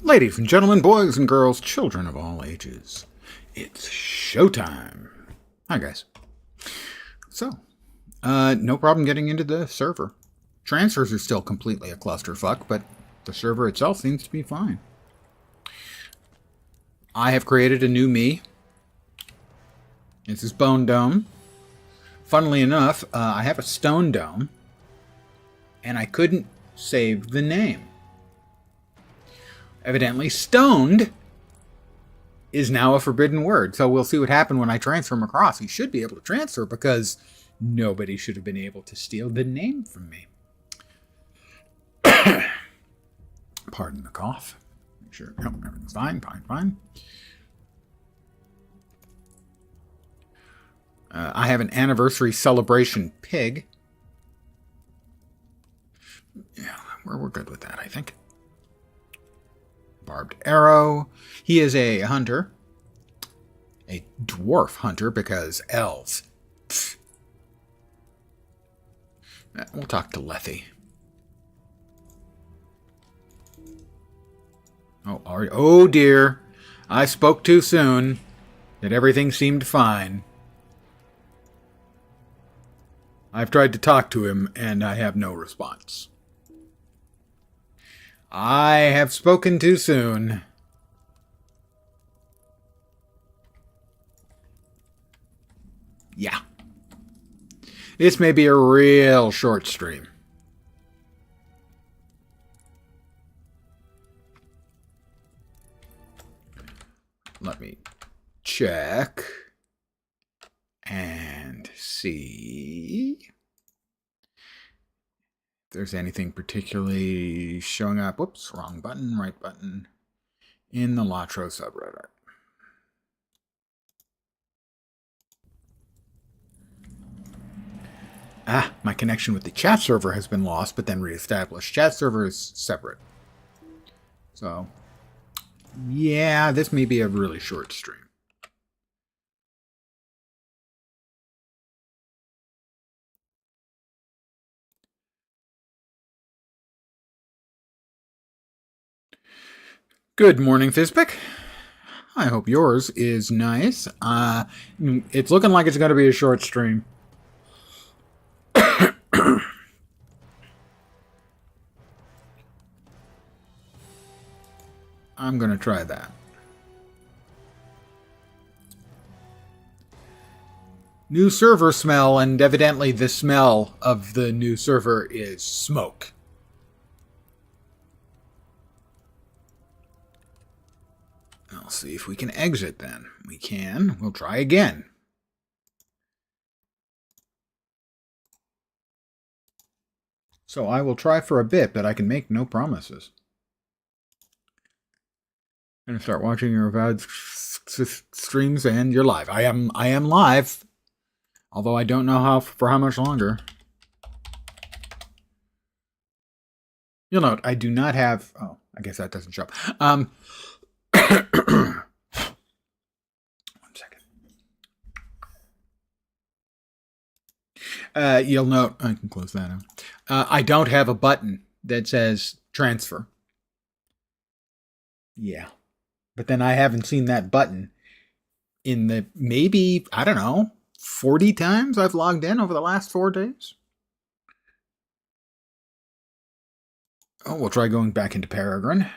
Ladies and gentlemen, boys and girls, children of all ages, it's showtime. Hi, guys. So, no problem getting into the server. Transfers are still completely a clusterfuck, but the server itself seems to be fine. I have created a new me. This is Bone Dome. Funnily enough, I have a Stone Dome, and I couldn't save the name. Evidently, stoned is now a forbidden word. So we'll see what happens when I transfer him across. He should be able to transfer because nobody should have been able to steal the name from me. Pardon the cough. Make sure everything's fine. I have an anniversary celebration pig. Yeah, we're good with that, I think. Barbed arrow. He is a hunter. A dwarf hunter because elves. Pfft. We'll talk to Lethe. Oh dear. I spoke too soon. That everything seemed fine. I've tried to talk to him and I have no response. I have spoken too soon. Yeah. This may be a real short stream. Let me check and see if there's anything particularly showing up. Whoops, wrong button, right button. In the LotRO subreddit. My connection with the chat server has been lost, but then reestablished. Chat server is separate. So, yeah, this may be a really short stream. Good morning, Fizpic. I hope yours is nice. It's looking like it's going to be a short stream. I'm going to try that. New server smell, and evidently the smell of the new server is smoke. I'll see if we can exit then. We can. We'll try again. So I will try for a bit, but I can make no promises. I'm going to start watching your avowed streams and you're live. I am live. Although I don't know for how much longer. You'll note I do not have... Oh, I guess that doesn't show up. 1 second. You'll note... I can close that out. I don't have a button that says transfer. Yeah. But then I haven't seen that button in the maybe, I don't know, 40 times I've logged in over the last 4 days. Oh, we'll try going back into Peregrine.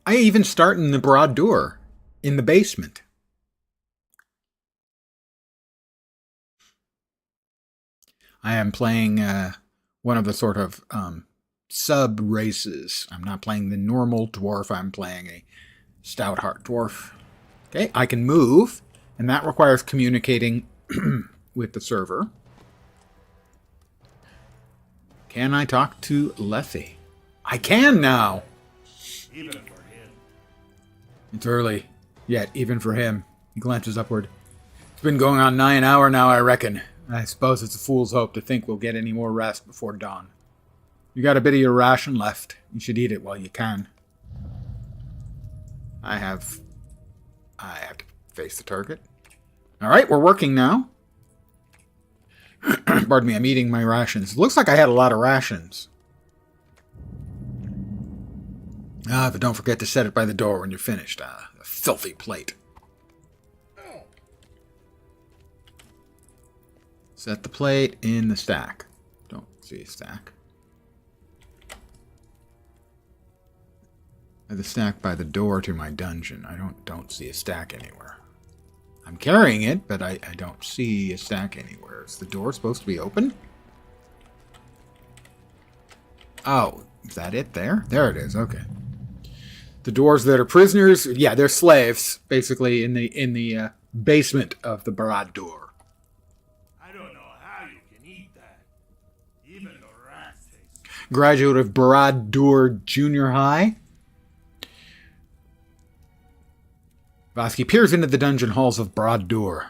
I even start in the broad door, in the basement. I am playing one of the sort of sub-races. I'm not playing the normal dwarf, I'm playing a stout heart dwarf. Okay, I can move, and that requires communicating with the server. Can I talk to Lethe? I can now! Even for him. It's early, yet even for him. He glances upward. It's been going on 9 hours now, I reckon. I suppose it's a fool's hope to think we'll get any more rest before dawn. You got a bit of your ration left. You should eat it while you can. I have to face the target. Alright, we're working now. Pardon me, I'm eating my rations. Looks like I had a lot of rations. But don't forget to set it by the door when you're finished. A filthy plate. Set the plate in the stack. Don't see a stack. The stack by the door to my dungeon. I don't see a stack anywhere. I'm carrying it, but I don't see a stack anywhere. Is the door supposed to be open? Oh, is that it there? There it is, okay. The dwarves that are prisoners, yeah, they're slaves, basically, in the basement of the Barad-dûr. I don't know how you can eat that. Even the rats taste. Graduate of Barad-dûr Junior High. Vasky peers into the dungeon halls of Barad-dûr.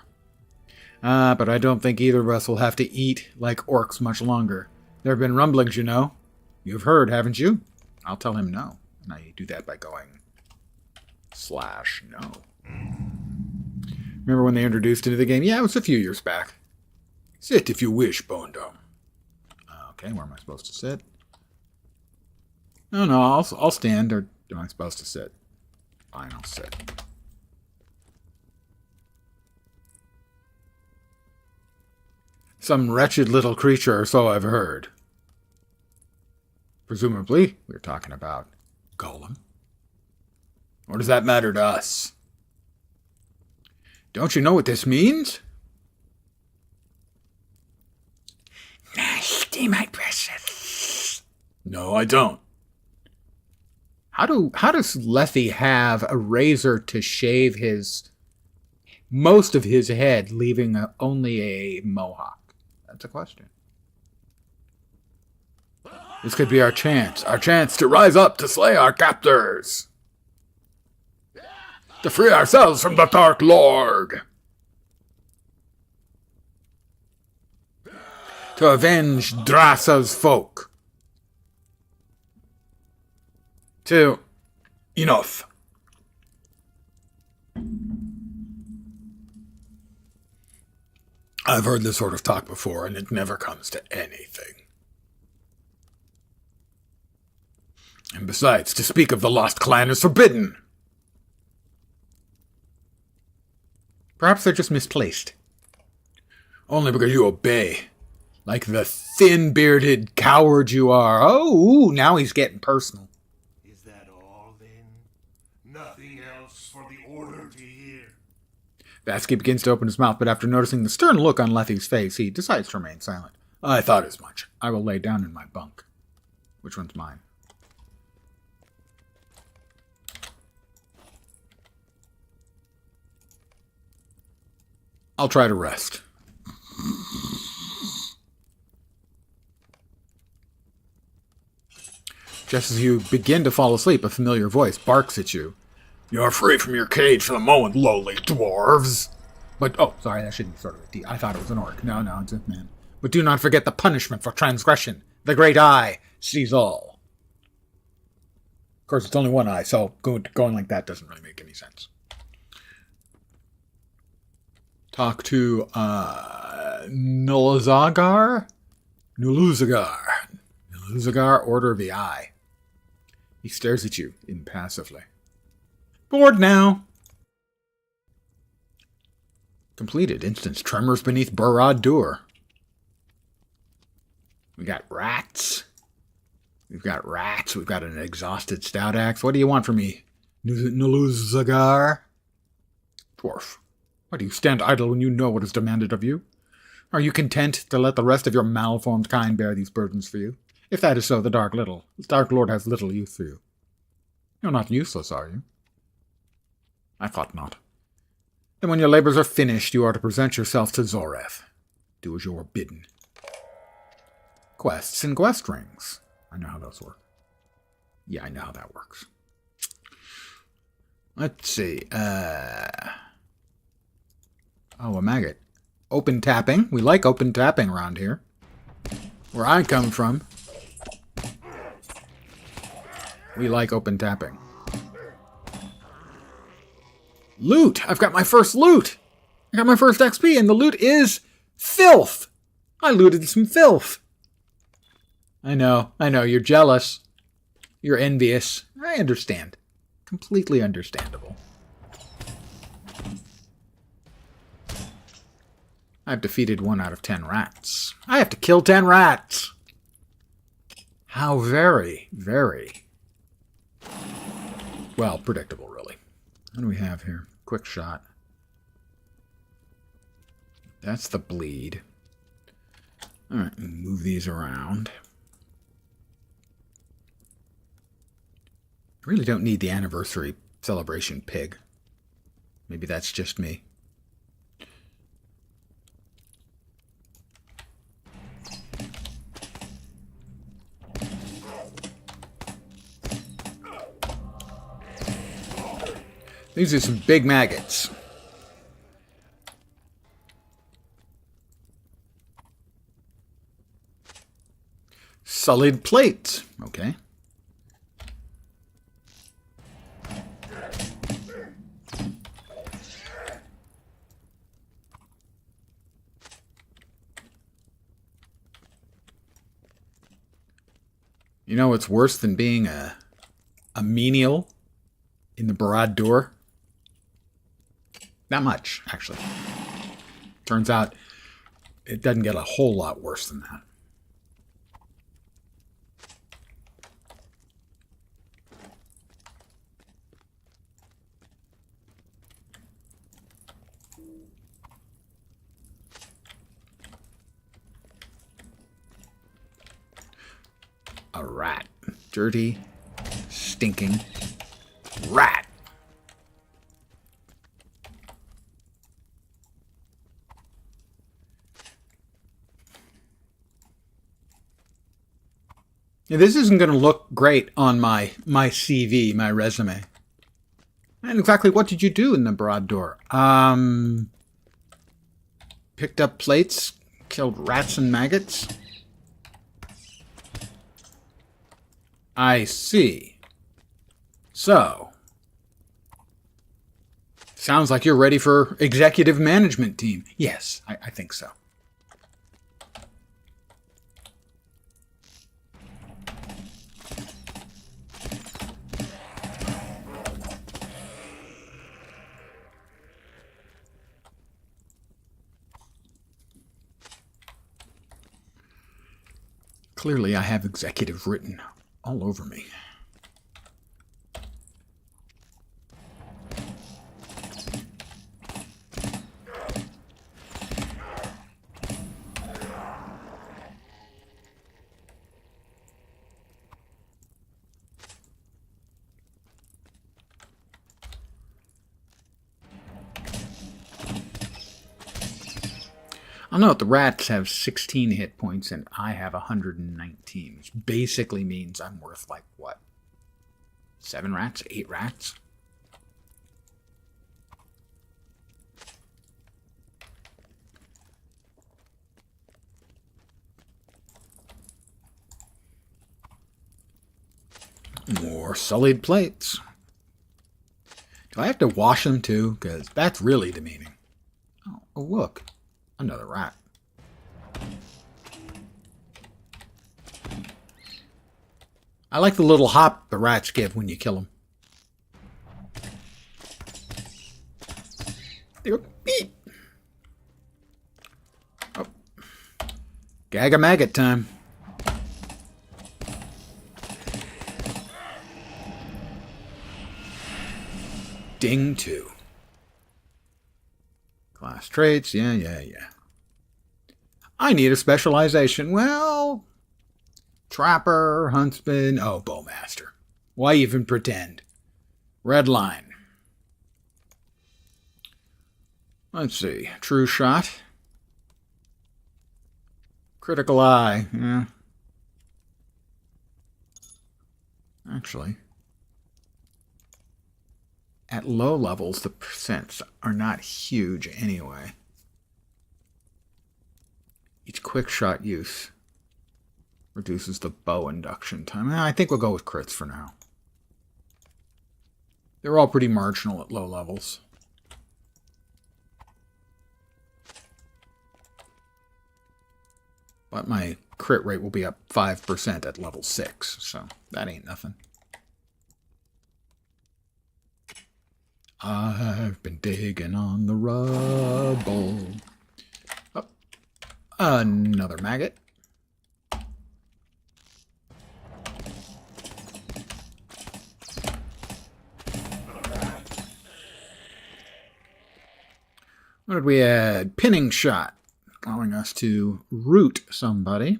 But I don't think either of us will have to eat like orcs much longer. There have been rumblings, you know. You've heard, haven't you? I'll tell him no. And I do that by going /no. Remember when they introduced into the game? Yeah, it was a few years back. Sit if you wish, Bondom. Okay, where am I supposed to sit? No, I'll stand, or am I supposed to sit? Fine, I'll sit. Some wretched little creature, or so I've heard. Presumably, we're talking about Golem. Or does that matter to us? Don't you know what this means? Nasty, my precious. No, I don't. How does Lethy have a razor to shave most of his head, leaving only a mohawk? That's a question. This could be our chance to rise up to slay our captors. To free ourselves from the Dark Lord. To avenge Drasa's folk. Enough. I've heard this sort of talk before, and it never comes to anything. And besides, to speak of the Lost Clan is forbidden. Perhaps they're just misplaced. Only because you obey. Like the thin-bearded coward you are. Oh, now he's getting personal. Is that all, then? Nothing else for the Order to hear? Vasky begins to open his mouth, but after noticing the stern look on Lethy's face, he decides to remain silent. I thought as much. I will lay down in my bunk. Which one's mine? I'll try to rest. Just as you begin to fall asleep, a familiar voice barks at you. You're free from your cage for the moment, lowly dwarves. But, oh, sorry, that should be sort of a D. I thought it was an orc. No, it's a man. But do not forget the punishment for transgression. The great eye sees all. Of course, it's only one eye, so going like that doesn't really make any sense. Talk to, Nulazagar? Nulazagar, Order of the Eye. He stares at you impassively. Bored now. Completed. Instance tremors beneath Barad-dûr. We got rats. We've got an exhausted stout axe. What do you want from me, Nulazagar? Dwarf. Why do you stand idle when you know what is demanded of you? Are you content to let the rest of your malformed kind bear these burdens for you? If that is so, the Dark Lord has little use for you. You're not useless, are you? I thought not. Then when your labors are finished, you are to present yourself to Zoreth. Do as you are bidden. Quests and quest rings. I know how those work. Yeah, I know how that works. Let's see. Oh, a maggot. Open tapping. We like open tapping around here. Where I come from, We like open tapping. Loot! I've got my first loot! I got my first XP, and the loot is filth! I looted some filth. I know, you're jealous. You're envious. I understand. Completely understandable. I've defeated 1 out of 10 rats. I have to kill 10 rats! How very, very... well, predictable, really. What do we have here? Quick shot. That's the bleed. Alright, move these around. I really don't need the anniversary celebration pig. Maybe that's just me. These are some big maggots. Sullied plates. Okay. You know what's worse than being a menial in the Barad-dûr? Not much, actually. Turns out it doesn't get a whole lot worse than that. A rat. Dirty, stinking rat. Yeah, this isn't going to look great on my CV, my resume. And exactly what did you do in the Barad-dûr? Picked up plates, killed rats and maggots. I see. So, sounds like you're ready for executive management team. Yes, I think so. Clearly, I have executive written all over me. I'll note the rats have 16 hit points and I have 119, which basically means I'm worth like, what? 7 rats? 8 rats? More sullied plates. Do I have to wash them too? Because that's really demeaning. Oh, look. Another rat. I like the little hop the rats give when you kill them. They go beep. Oh. Gag a maggot time. Ding 2. Class traits, yeah. I need a specialization. Well, trapper, huntsman, oh, bowmaster. Why even pretend? Red line. Let's see. True shot. Critical eye, yeah. Actually, at low levels, the percents are not huge anyway. Each quick shot use reduces the bow induction time. I think we'll go with crits for now. They're all pretty marginal at low levels. But my crit rate will be up 5% at level 6, so that ain't nothing. I've been digging on the rubble. Oh, another maggot. What did we add? Pinning shot, allowing us to root somebody.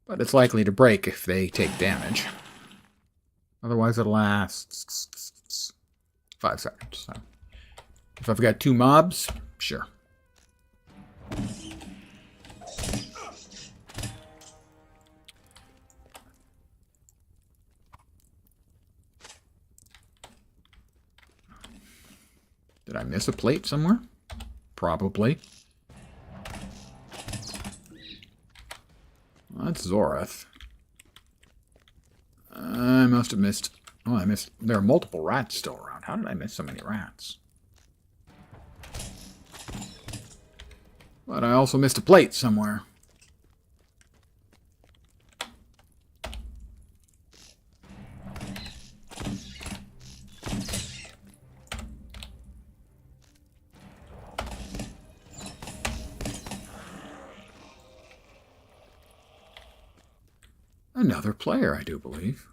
But it's likely to break if they take damage. Otherwise, it lasts 5 seconds. So if I've got 2 mobs, sure. Did I miss a plate somewhere? Probably. Well, that's Zoreth. I must have missed... Oh, I missed... There are multiple rats still around. How did I miss so many rats? But I also missed a plate somewhere. Another player, I do believe.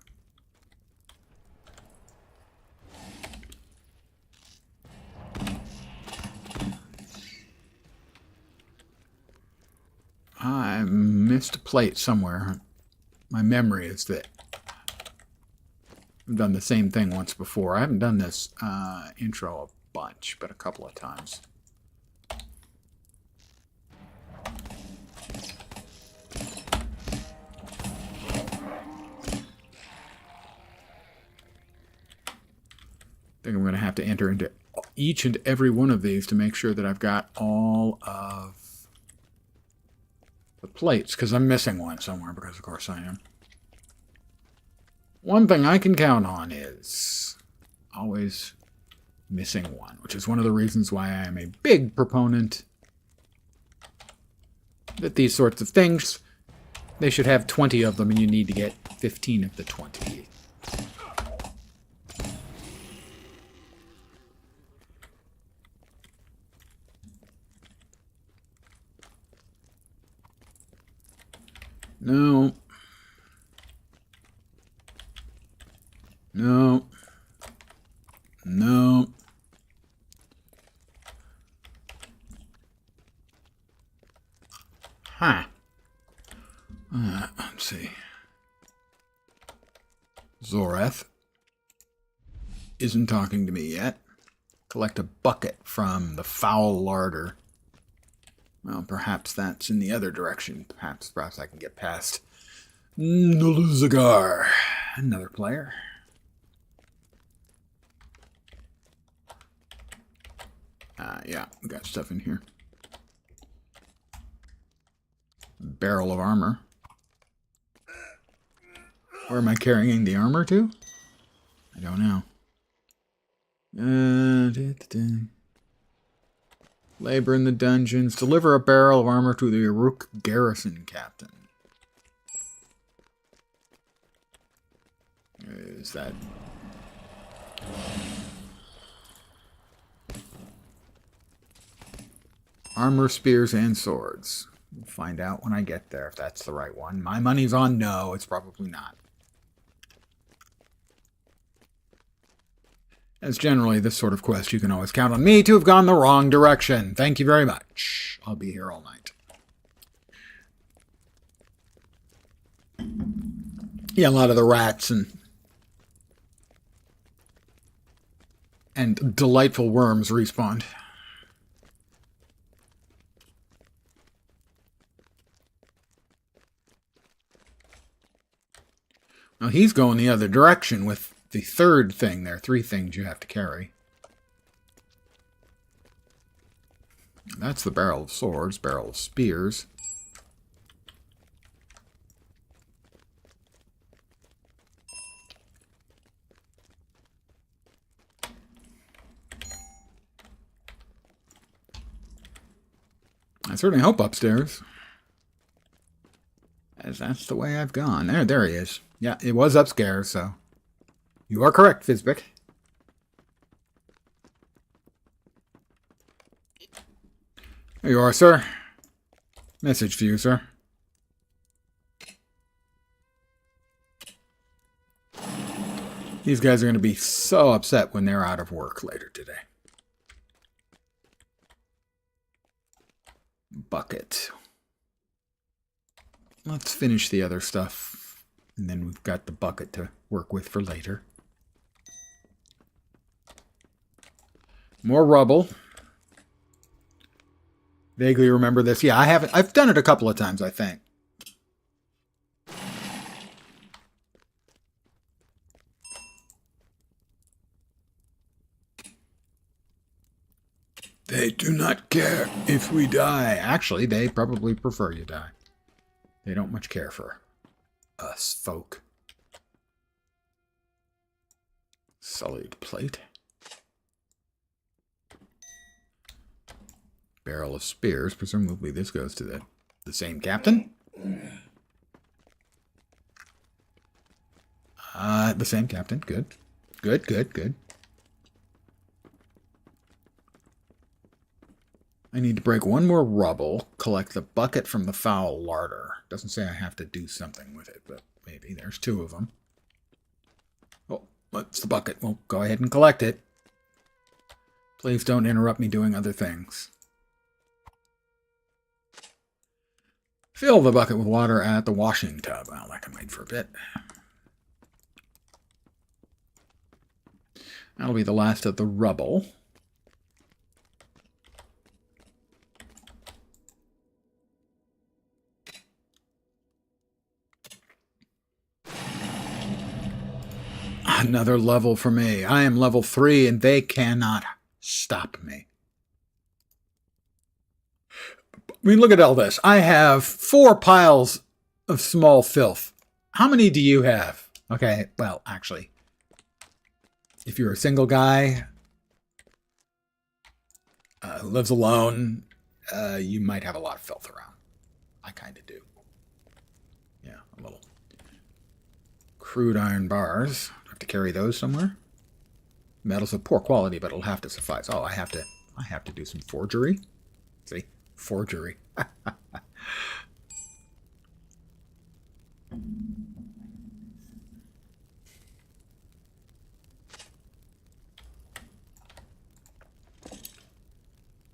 I missed a plate somewhere. My memory is that I've done the same thing once before. I haven't done this intro a bunch, but a couple of times. I think I'm going to have to enter into each and every one of these to make sure that I've got all of the plates, because I'm missing one somewhere, because of course I am. One thing I can count on is always missing one, which is one of the reasons why I am a big proponent that these sorts of things, they should have 20 of them, and you need to get 15 of the 20. No. No. No. Huh. Let's see. Zoreth isn't talking to me yet. Collect a bucket from the foul larder. Well, perhaps that's in the other direction. Perhaps I can get past Nulzagar. Another player. Yeah, we got stuff in here. Barrel of armor. Where am I carrying the armor to? I don't know. Labor in the dungeons. Deliver a barrel of armor to the Uruk garrison captain. Is that... Armor, spears, and swords. We'll find out when I get there if that's the right one. My money's on no, it's probably not. As generally, this sort of quest, you can always count on me to have gone the wrong direction. Thank you very much. I'll be here all night. Yeah, a lot of the rats and delightful worms respawned. Well, he's going the other direction with the third thing. There are 3 things you have to carry. That's the barrel of swords, barrel of spears. I certainly hope upstairs. As that's the way I've gone. There he is. Yeah, it was upstairs, so... You are correct, Fizbic. There you are, sir. Message for you, sir. These guys are going to be so upset when they're out of work later today. Bucket. Let's finish the other stuff, and then we've got the bucket to work with for later. More rubble. Vaguely remember this. Yeah, I've done it a couple of times, I think. They do not care if we die. Actually, they probably prefer you die. They don't much care for us folk. Sullied plate. Barrel of spears. Presumably this goes to the same captain. The same captain. Good. Good, good, good. I need to break one more rubble, collect the bucket from the foul larder. Doesn't say I have to do something with it, but maybe. There's two of them. Oh, what's the bucket? Well, go ahead and collect it. Please don't interrupt me doing other things. Fill the bucket with water at the washing tub. Well, that can wait for a bit. That'll be the last of the rubble. Another level for me. I am level 3 and they cannot stop me. I mean, look at all this. I have 4 piles of small filth. How many do you have? Okay, well, actually, if you're a single guy who lives alone, you might have a lot of filth around. I kind of do. Yeah, a little. Crude iron bars. Have to carry those somewhere. Metal's of poor quality, but it'll have to suffice. Oh, I have to do some forgery. See? Forgery.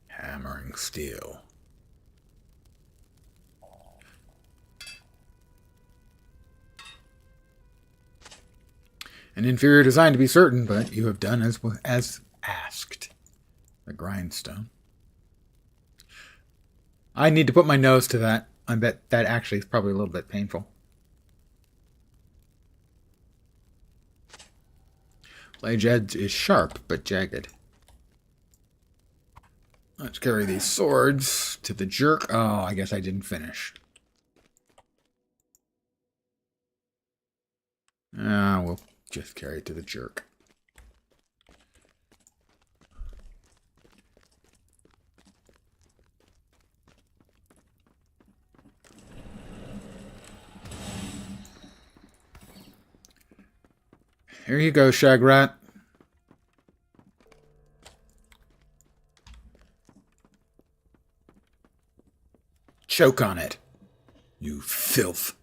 Hammering steel. An inferior design to be certain, but you have done as asked. The grindstone. I need to put my nose to that. I bet that actually is probably a little bit painful. Blade edge is sharp, but jagged. Let's carry these swords to the jerk. Oh, I guess I didn't finish. We'll just carry it to the jerk. Here you go, Shagrat. Choke on it, you filth.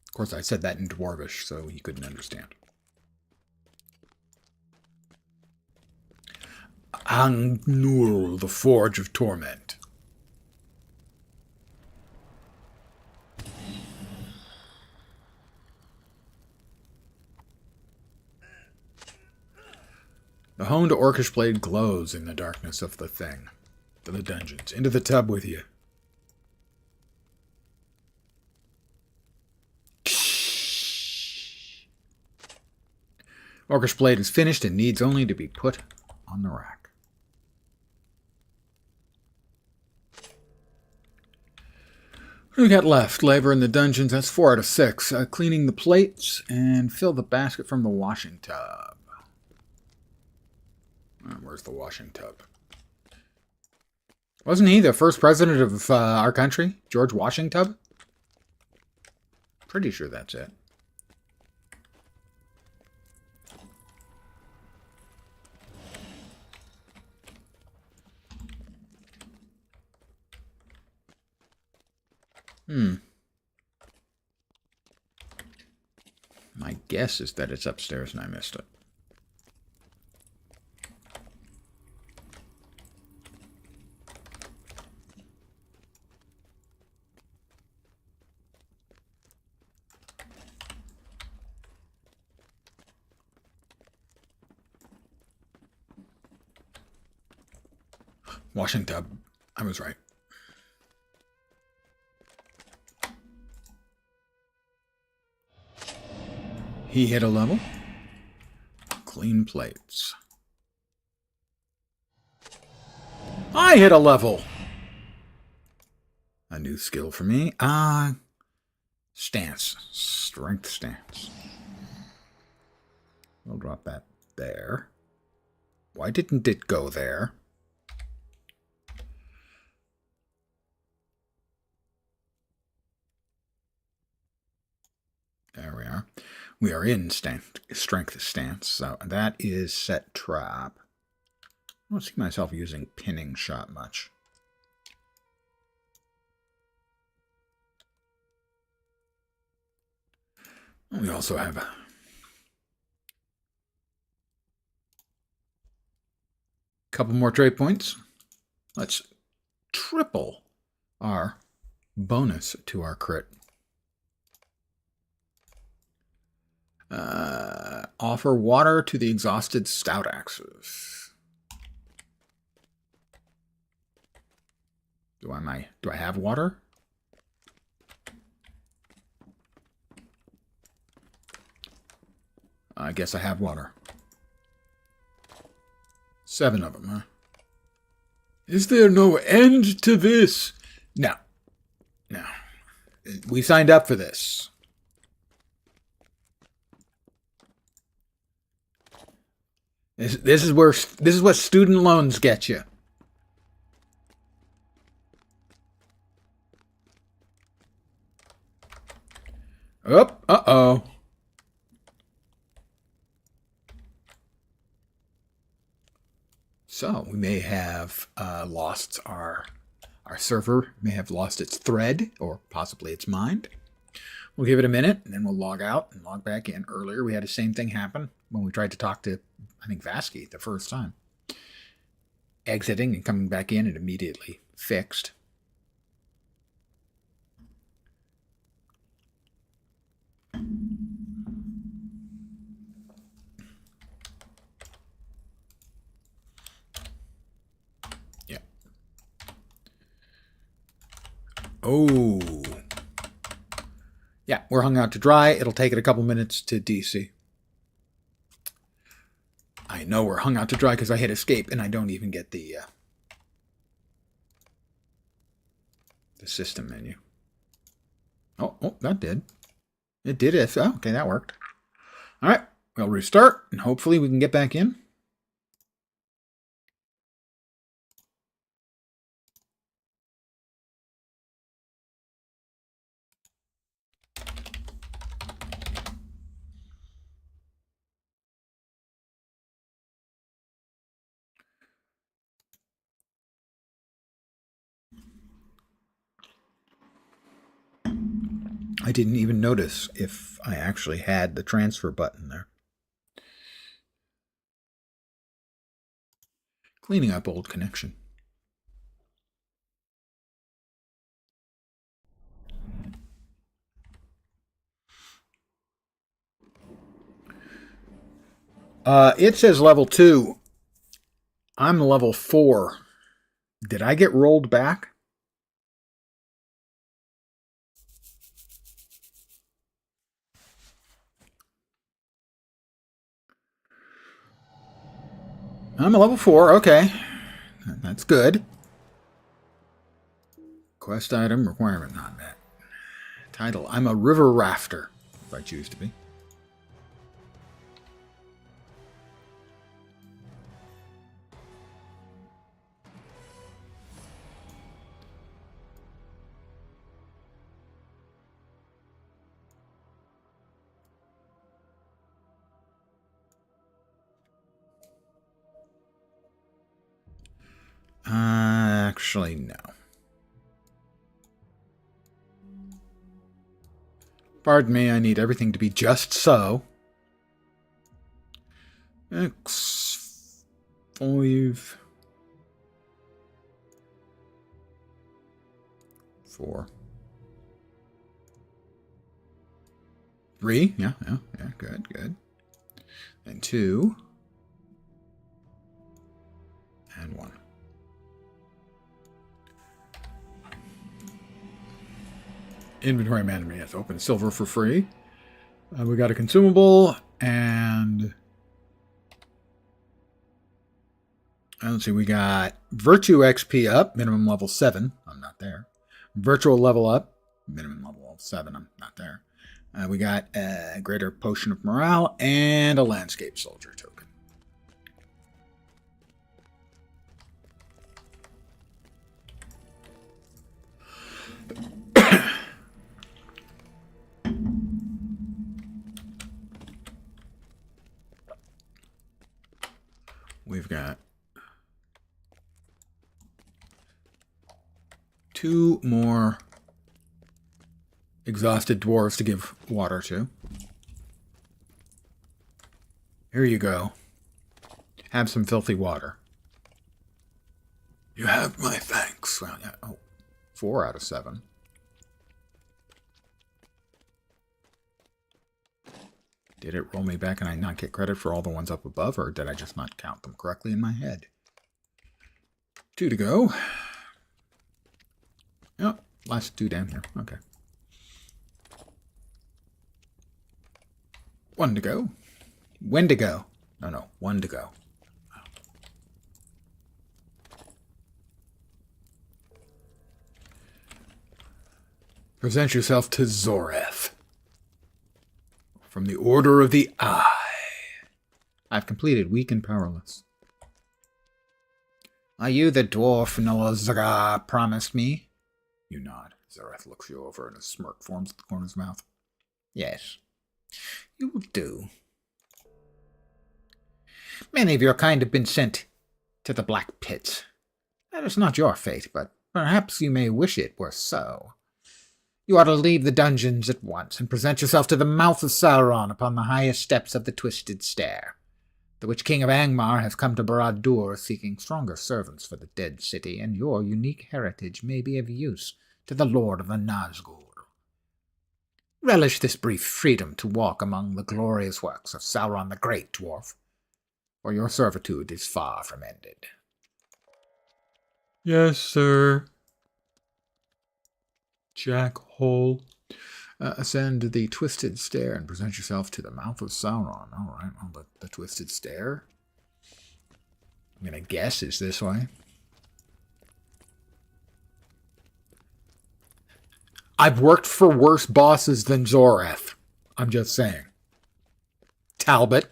Of course, I said that in Dwarvish, so he couldn't understand. Angnul, the Forge of Torment. The honed orcish blade glows in the darkness of the thing. To the dungeons. Into the tub with you. Orcish blade is finished and needs only to be put on the rack. What do we got left? Labor in the dungeons. That's 4 out of 6. Cleaning the plates and fill the basket from the washing tub. Where's the washing tub? Wasn't he the first president of our country? George Washington? Pretty sure that's it. My guess is that it's upstairs and I missed it. Washington. I was right. He hit a level. Clean plates. I hit a level. A new skill for me. Stance. Strength stance. We'll drop that there. Why didn't it go there? There we are. We are in strength stance, so that is set trap. I don't see myself using pinning shot much. We also have a couple more trade points. Let's triple our bonus to our crit. Offer water to the exhausted stout axes. Do I have water? I guess I have water. 7 of them, huh? Is there no end to this? No. No. We signed up for this. This is what student loans get you. Oh, uh-oh. So we may have lost our server may have lost its thread or possibly its mind. We'll give it a minute and then we'll log out and log back in. Earlier we had the same thing happen when we tried to talk to, I think, Vasky the first time. Exiting and coming back in, it immediately fixed. Yeah. Oh. Yeah, we're hung out to dry. It'll take it a couple minutes to DC. I know we're hung out to dry because I hit escape and I don't even get the system menu. Oh, that did. It did it. Oh, okay, that worked. All right, we'll restart and hopefully we can get back in. I didn't even notice if I actually had the transfer button there. Cleaning up old connection. It says level 2. I'm level 4. Did I get rolled back? I'm a level 4. Okay. That's good. Quest item requirement not met. Title, I'm a river rafter, if I choose to be. Actually, no. Pardon me, I need everything to be just so. X5 4 3, yeah, good. And 2 and 1. Inventory management, yes, open silver for free. We got a consumable, and let's see, we got virtue XP up, minimum level 7. I'm not there. Virtual level up, minimum level 7. I'm not there. We got a greater potion of morale and a landscape soldier token. We've got 2 more exhausted dwarves to give water to. Here you go. Have some filthy water. You have my thanks. Well, yeah, 4 out of 7. Did it roll me back and I not get credit for all the ones up above, or did I just not count them correctly in my head? 2 to go. Oh, last 2 down here. Okay. 1 to go. When to go? No, 1 to go. Present yourself to Zoreth. From the Order of the Eye. I've completed Weak and Powerless. Are you the dwarf Nolazga promised me? You nod. Zoreth looks you over and a smirk forms at the corner of his mouth. Yes. You will do. Many of your kind have been sent to the Black Pits. That is not your fate, but perhaps you may wish it were so. You ought to leave the dungeons at once and present yourself to the mouth of Sauron upon the highest steps of the Twisted Stair. The Witch King of Angmar has come to Barad-dûr seeking stronger servants for the dead city, and your unique heritage may be of use to the Lord of the Nazgûl. Relish this brief freedom to walk among the glorious works of Sauron the Great, dwarf, for your servitude is far from ended. Yes, sir. Jackhole. Ascend the Twisted Stair and present yourself to the mouth of Sauron. All right, well, the Twisted Stair, I'm going to guess, is this way. I've worked for worse bosses than Zoreth. I'm just saying. Talbot.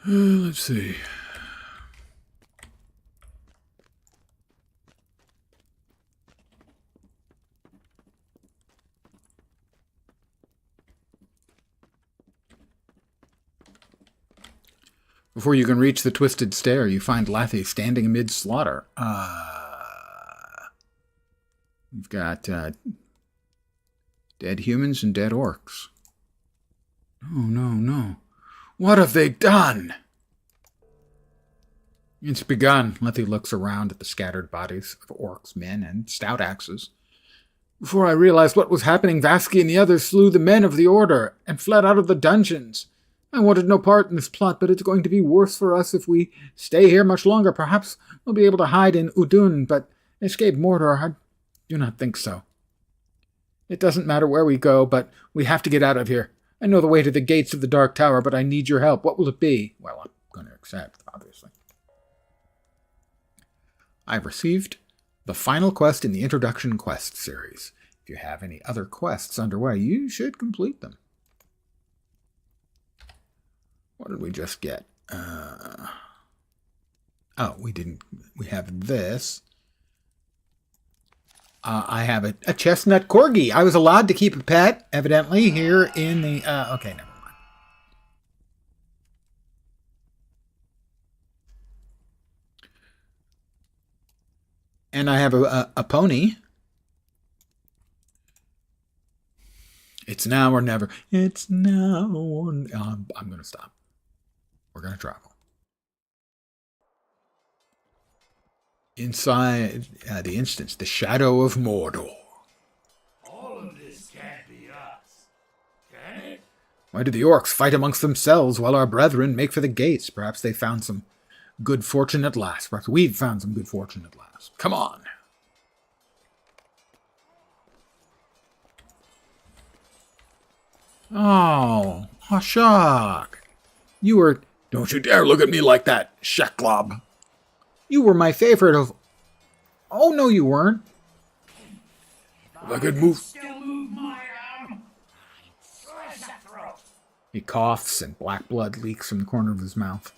Let's see. Before you can reach the Twisted Stair, you find Lathy standing amid slaughter. You've got dead humans and dead orcs. Oh, no. What have they done? It's begun. Lethy looks around at the scattered bodies of orcs, men, and stout axes. Before I realized what was happening, Vasky and the others slew the men of the Order and fled out of the dungeons. I wanted no part in this plot, but it's going to be worse for us if we stay here much longer. Perhaps we'll be able to hide in Udun, but escape Mordor, I do not think so. It doesn't matter where we go, but we have to get out of here. I know the way to the gates of the Dark Tower, but I need your help. What will it be? Well, I'm going to accept, obviously. I've received the final quest in the Introduction Quest series. If you have any other quests underway, you should complete them. What did we just get? Oh, we didn't. We have this. I have a chestnut corgi. I was allowed to keep a pet, evidently, here in the... okay, never mind. And I have a pony. It's now or never. It's now or... I'm going to stop. We're going to travel. Inside the instance, the shadow of Mordor. All of this can't be us. Can it? Why do the orcs fight amongst themselves while our brethren make for the gates? Perhaps they found some good fortune at last. Perhaps we've found some good fortune at last. Come on. Oh, Shock. You were... Don't you dare look at me like that, Sheklob. You were my favorite of... Oh, no, you weren't. If I could move... Still move my arm. Slash that throat. He coughs and black blood leaks from the corner of his mouth.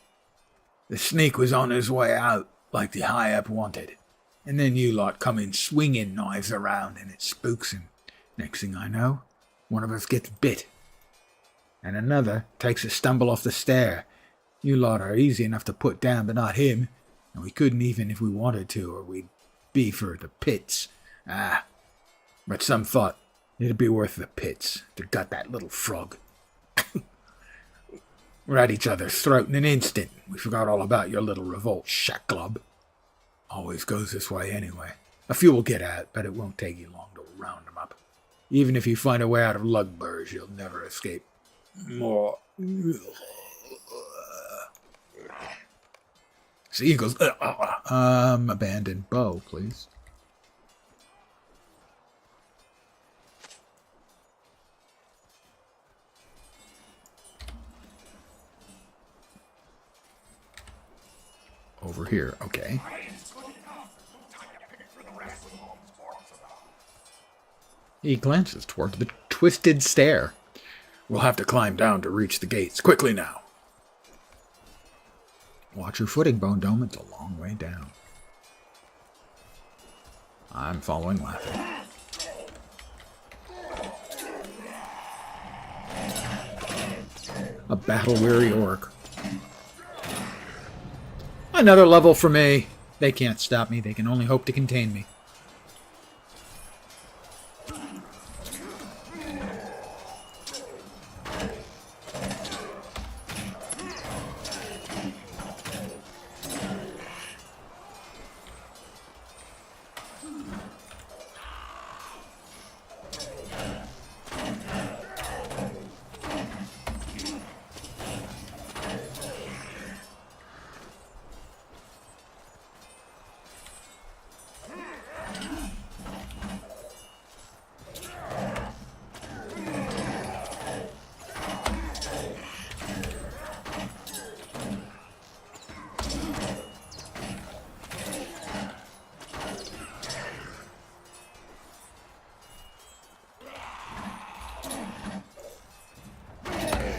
The sneak was on his way out, like the high-up wanted. And then you lot come in swinging knives around and it spooks him. Next thing I know, one of us gets bit. And another takes a stumble off the stair. You lot are easy enough to put down, but not him. And we couldn't even if we wanted to, or we'd be for the pits. But some thought it'd be worth the pits to gut that little frog. We're at each other's throat in an instant. We forgot all about your little revolt, Sheklob. Always goes this way anyway. A few will get out, but it won't take you long to round them up. Even if you find a way out of Lugburge, you'll never escape. More. See, he goes, abandoned bow, please. Over here, okay. He glances toward the twisted stair. We'll have to climb down to reach the gates. Quickly now. Watch your footing, Bone Dome. It's a long way down. I'm following, laughing. A battle-weary orc. Another level for me. They can't stop me. They can only hope to contain me.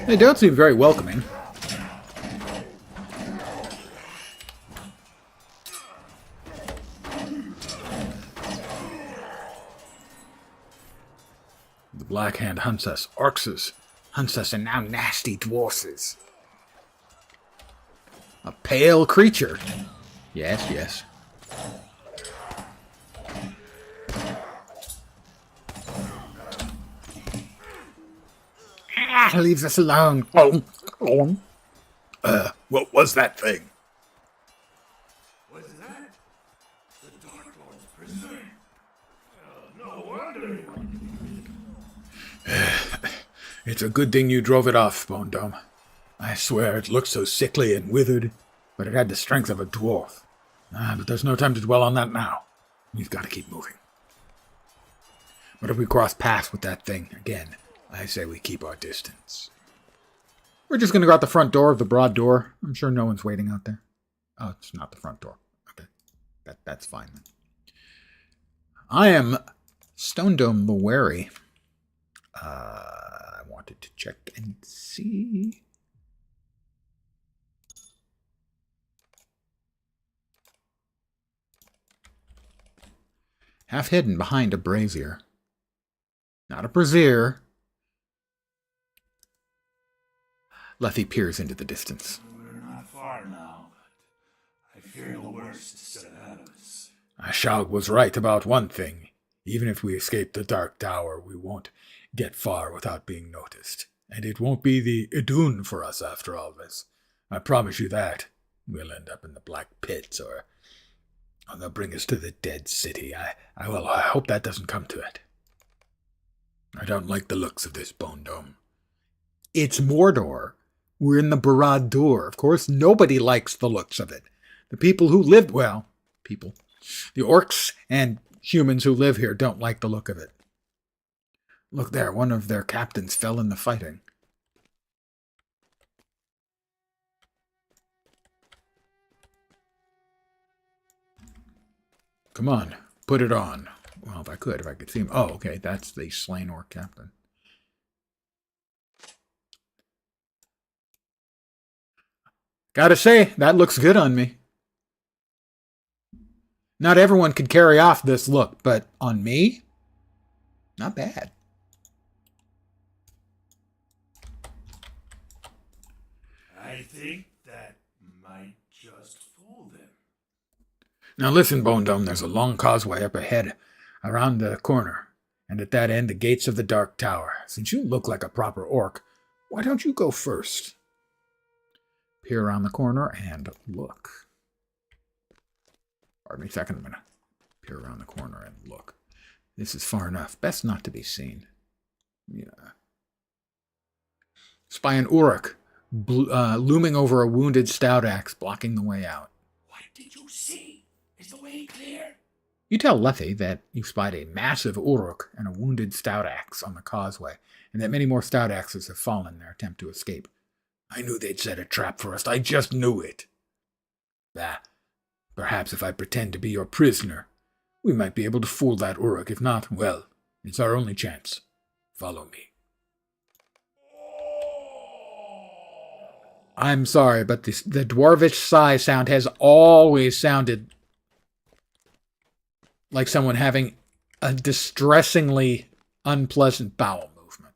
They don't seem very welcoming. The Black Hand hunts us. Orcs hunts us, and now nasty dwarfs. A pale creature. Yes, yes. Leaves us alone. What was that thing? Was that the Dark Lord's prisoner? No wonder. It's a good thing you drove it off, Bone Dome. I swear it looked so sickly and withered, but it had the strength of a dwarf. But there's no time to dwell on that now. We've got to keep moving. But if we cross paths with that thing again, I say we keep our distance. We're just going to go out the front door of the broad door. I'm sure no one's waiting out there. Oh, it's not the front door. Okay. That's fine then. I am Stone Dome the Wary. I wanted to check and see. half hidden behind a brazier. Not a brazier. Lethe peers into the distance. We're not far now, but I fear the worst is still ahead of us. Ashag was right about one thing. Even if we escape the Dark Tower, we won't get far without being noticed. And it won't be the Idun for us after all this. I promise you that. We'll end up in the Black Pits, or they'll bring us to the Dead City. I hope that doesn't come to it. I don't like the looks of this Bone Dome. It's Mordor. We're in the Barad-dûr. Of course, nobody likes the looks of it. The people who live, the orcs and humans who live here don't like the look of it. Look there, one of their captains fell in the fighting. Come on, put it on. Well, if I could see him. Oh, okay, that's the slain orc captain. Gotta say, that looks good on me. Not everyone could carry off this look, but on me, not bad. I think that might just fool them. Now listen, Bone Dome, there's a long causeway up ahead, around the corner, and at that end the gates of the Dark Tower. Since you look like a proper orc, why don't you go first? Peer around the corner and look. Pardon me a second, I'm going to peer around the corner and look. This is far enough. Best not to be seen. Yeah. Spy an Uruk, looming over a wounded stout axe, blocking the way out. What did you see? Is the way clear? You tell Lethe that you spied a massive Uruk and a wounded stout axe on the causeway, and that many more stout axes have fallen in their attempt to escape. I knew they'd set a trap for us. I just knew it. Perhaps if I pretend to be your prisoner, we might be able to fool that Uruk. If not, well, it's our only chance. Follow me. I'm sorry, but the dwarvish sigh sound has always sounded like someone having a distressingly unpleasant bowel movement.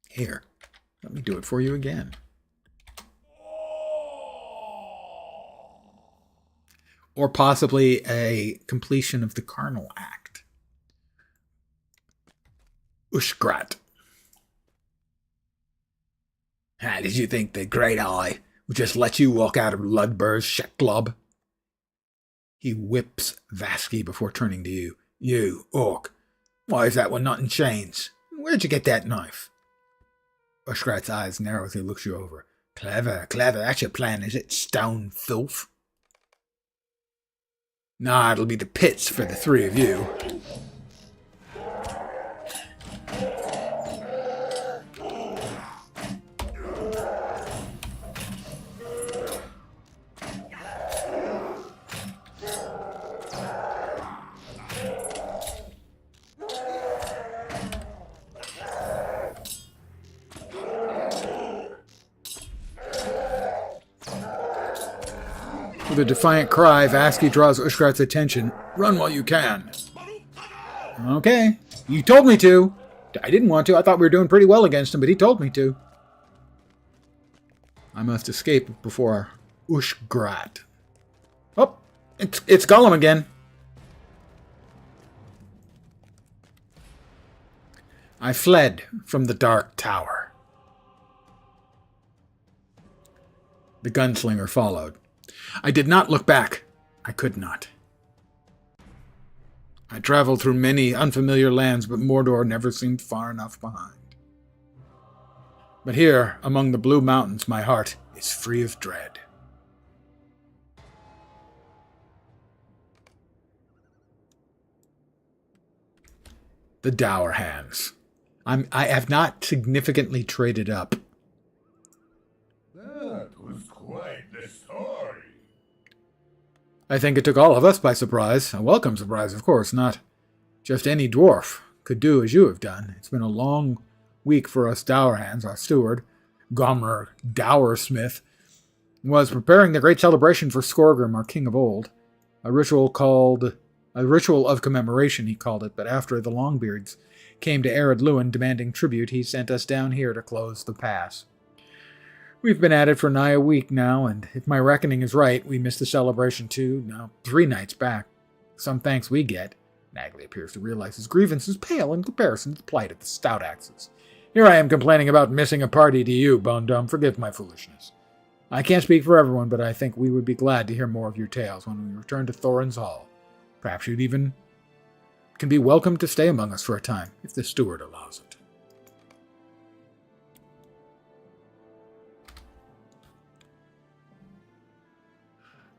Here, let me do it for you again. Or possibly a completion of the carnal act. Ushgrat. How did you think the Great Eye would just let you walk out of Ludbur's Sheklob? He whips Vasky before turning to you. You, orc, why is that one not in chains? Where'd you get that knife? Ushgrat's eyes narrow as he looks you over. Clever. That's your plan, is it, stone filth? Nah, it'll be the pits for the three of you. With a defiant cry, Vasky draws Ushgrat's attention. Run while you can. Okay. You told me to. I didn't want to. I thought we were doing pretty well against him, but he told me to. I must escape before Ushgrat. Oh, it's Gollum again. I fled from the Dark Tower. The gunslinger followed. I did not look back. I could not. I traveled through many unfamiliar lands, but Mordor never seemed far enough behind. But here, among the Blue Mountains, my heart is free of dread. The Dour Hands. I have not significantly traded up. That was quite the story. I think it took all of us by surprise. A welcome surprise, of course. Not just any dwarf could do as you have done. It's been a long week for us Dour Hands. Our steward, Gomer Dowersmith, was preparing the great celebration for Skorgrim, our king of old, a ritual called A ritual of commemoration, he called it, but after the Longbeards came to Ered Luin demanding tribute, he sent us down here to close the pass. We've been at it for nigh a week now, and if my reckoning is right, we missed the celebration 3 nights back. Some thanks we get. Nagley appears to realize his grievance is pale in comparison to the plight of the stout axes. Here I am complaining about missing a party to you, Bone Dome. Forgive my foolishness. I can't speak for everyone, but I think we would be glad to hear more of your tales when we return to Thorin's Hall. Perhaps you'd even can be welcome to stay among us for a time, if the steward allows it.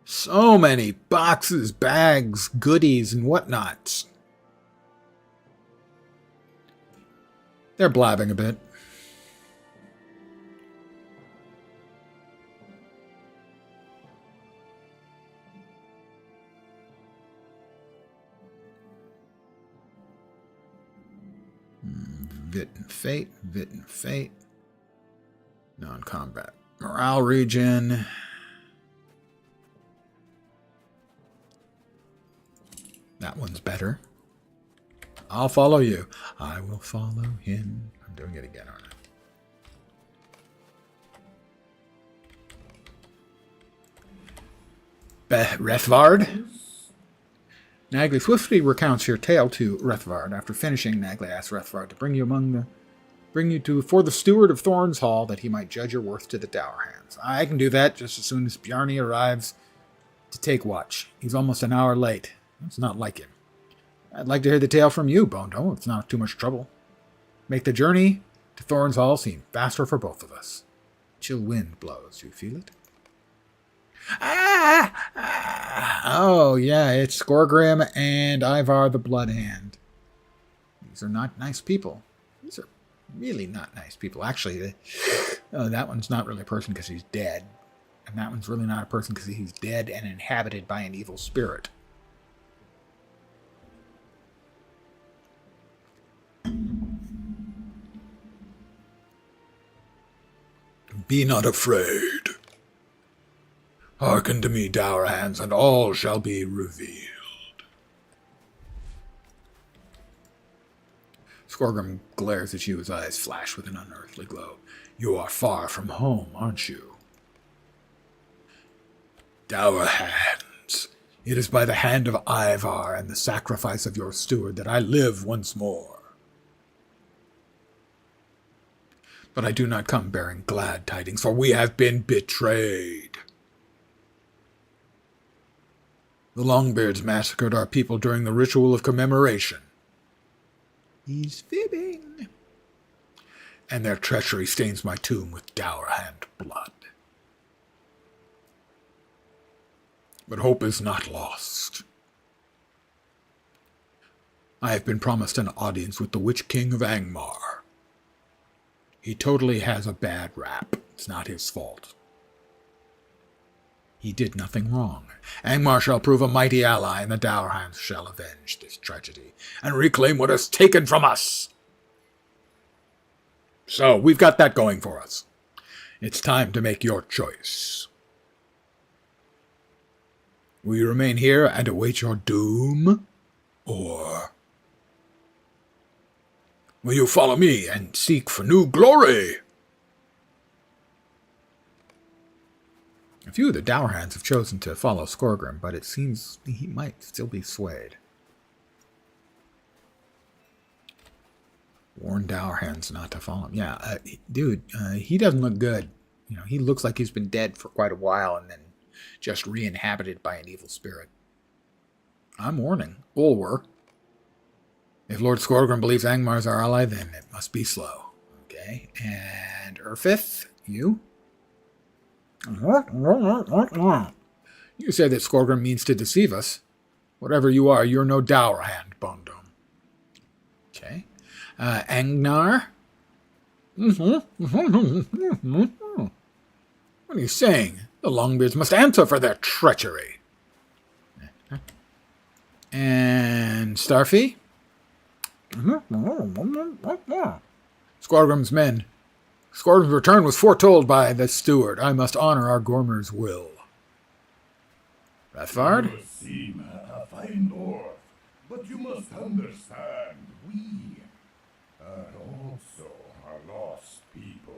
So many boxes, bags, goodies, and whatnots. They're blabbing a bit. Vit and Fate. Non-combat. Morale regen. That one's better. I'll follow you. I will follow him. I'm doing it again, aren't I? Rethvard? Nagley swiftly recounts your tale to Rethvard. After finishing, Nagley asks Rethvard to bring you to before the steward of Thorin's Hall that he might judge your worth to the dour hands. I can do that just as soon as Bjarni arrives to take watch. He's almost an hour late. It's not like him. I'd like to hear the tale from you, Bone Dome. It's not too much trouble. Make the journey to Thorin's Hall seem faster for both of us. Chill wind blows. Do you feel it? Oh, yeah, it's Skorgrim and Ivar the Bloodhand. These are not nice people. These are really not nice people. Actually, that one's not really a person because he's dead. And that one's really not a person because he's dead and inhabited by an evil spirit. Be not afraid. Hearken to me, dour hands, and all shall be revealed. Skorgrim glares at you, his eyes flash with an unearthly glow. You are far from home, aren't you? Dour hands, it is by the hand of Ivar and the sacrifice of your steward that I live once more. But I do not come bearing glad tidings, for we have been betrayed. The Longbeards massacred our people during the ritual of commemoration. He's fibbing. And their treachery stains my tomb with dour hand blood. But hope is not lost. I have been promised an audience with the Witch King of Angmar. He totally has a bad rap. It's not his fault. He did nothing wrong. Angmar shall prove a mighty ally, and the Dourhands shall avenge this tragedy and reclaim what is taken from us. So, we've got that going for us. It's time to make your choice. Will you remain here and await your doom? Or will you follow me and seek for new glory? A few of the Dourhands have chosen to follow Skorgrim, but it seems he might still be swayed. Warn Dourhands not to follow him. Yeah, dude, he doesn't look good. You know, he looks like he's been dead for quite a while and then just re-inhabited by an evil spirit. I'm warning. Ulwer. If Lord Skorgrim believes Angmar's our ally, then it must be slow. Okay, and Urfith, you? You said that Skorgrim means to deceive us. Whatever you are, you're no Dourhand, Bone Dome. Okay. Angnar? What are you saying? The Longbeards must answer for their treachery. And Starfy? Skorgrim's men. Skorgrim's return was foretold by the steward. I must honor our Gormer's will. Rathvard? You seem a fine dwarf. But you must understand, we are also a lost people.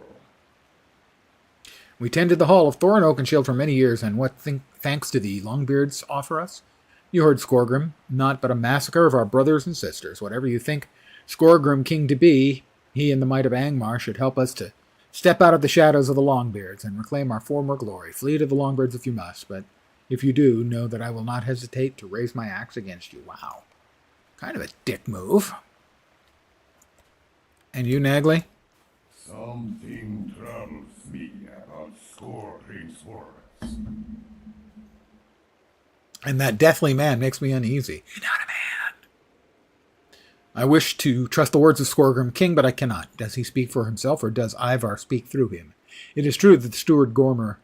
We tended the hall of Thor and Oakenshield for many years, and thanks to the Longbeards offer us? You heard Skorgrim, not but a massacre of our brothers and sisters. Whatever you think Skorgrim King to be, he and the might of Angmar should help us to step out of the shadows of the Longbeards and reclaim our former glory. Flee to the Longbeards if you must, but if you do, know that I will not hesitate to raise my axe against you. Wow. Kind of a dick move. And you, Nagley? Something troubles me about Skorgrim's words. And that deathly man makes me uneasy. You're not a man. I wish to trust the words of Skorgrim King, but I cannot. Does he speak for himself, or does Ivar speak through him? It is true that the steward Gormer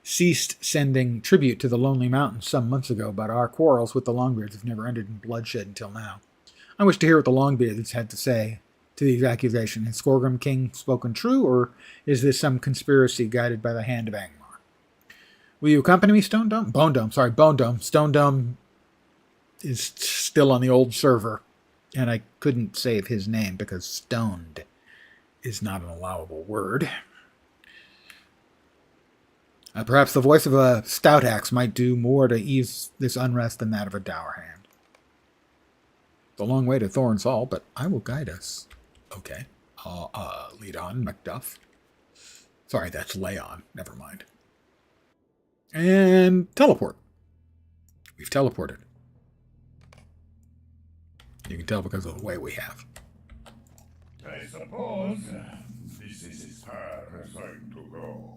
ceased sending tribute to the Lonely Mountains some months ago, but our quarrels with the Longbeards have never ended in bloodshed until now. I wish to hear what the Longbeards had to say to these accusations. Has Skorgrim King spoken true, or is this some conspiracy guided by the hand of Angmar? Will you accompany me, Stone Dome? Bone Dome, sorry, Bone Dome. Stone Dome is still on the old server, and I couldn't save his name because stoned is not an allowable word. Perhaps the voice of a stout axe might do more to ease this unrest than that of a dour hand. It's a long way to Thorn's Hall, but I will guide us. Okay. Lead on, Macduff. Sorry, that's Leon. Never mind. And teleport. We've teleported. You can tell because of the way we have. I suppose this is as far as I'm to go.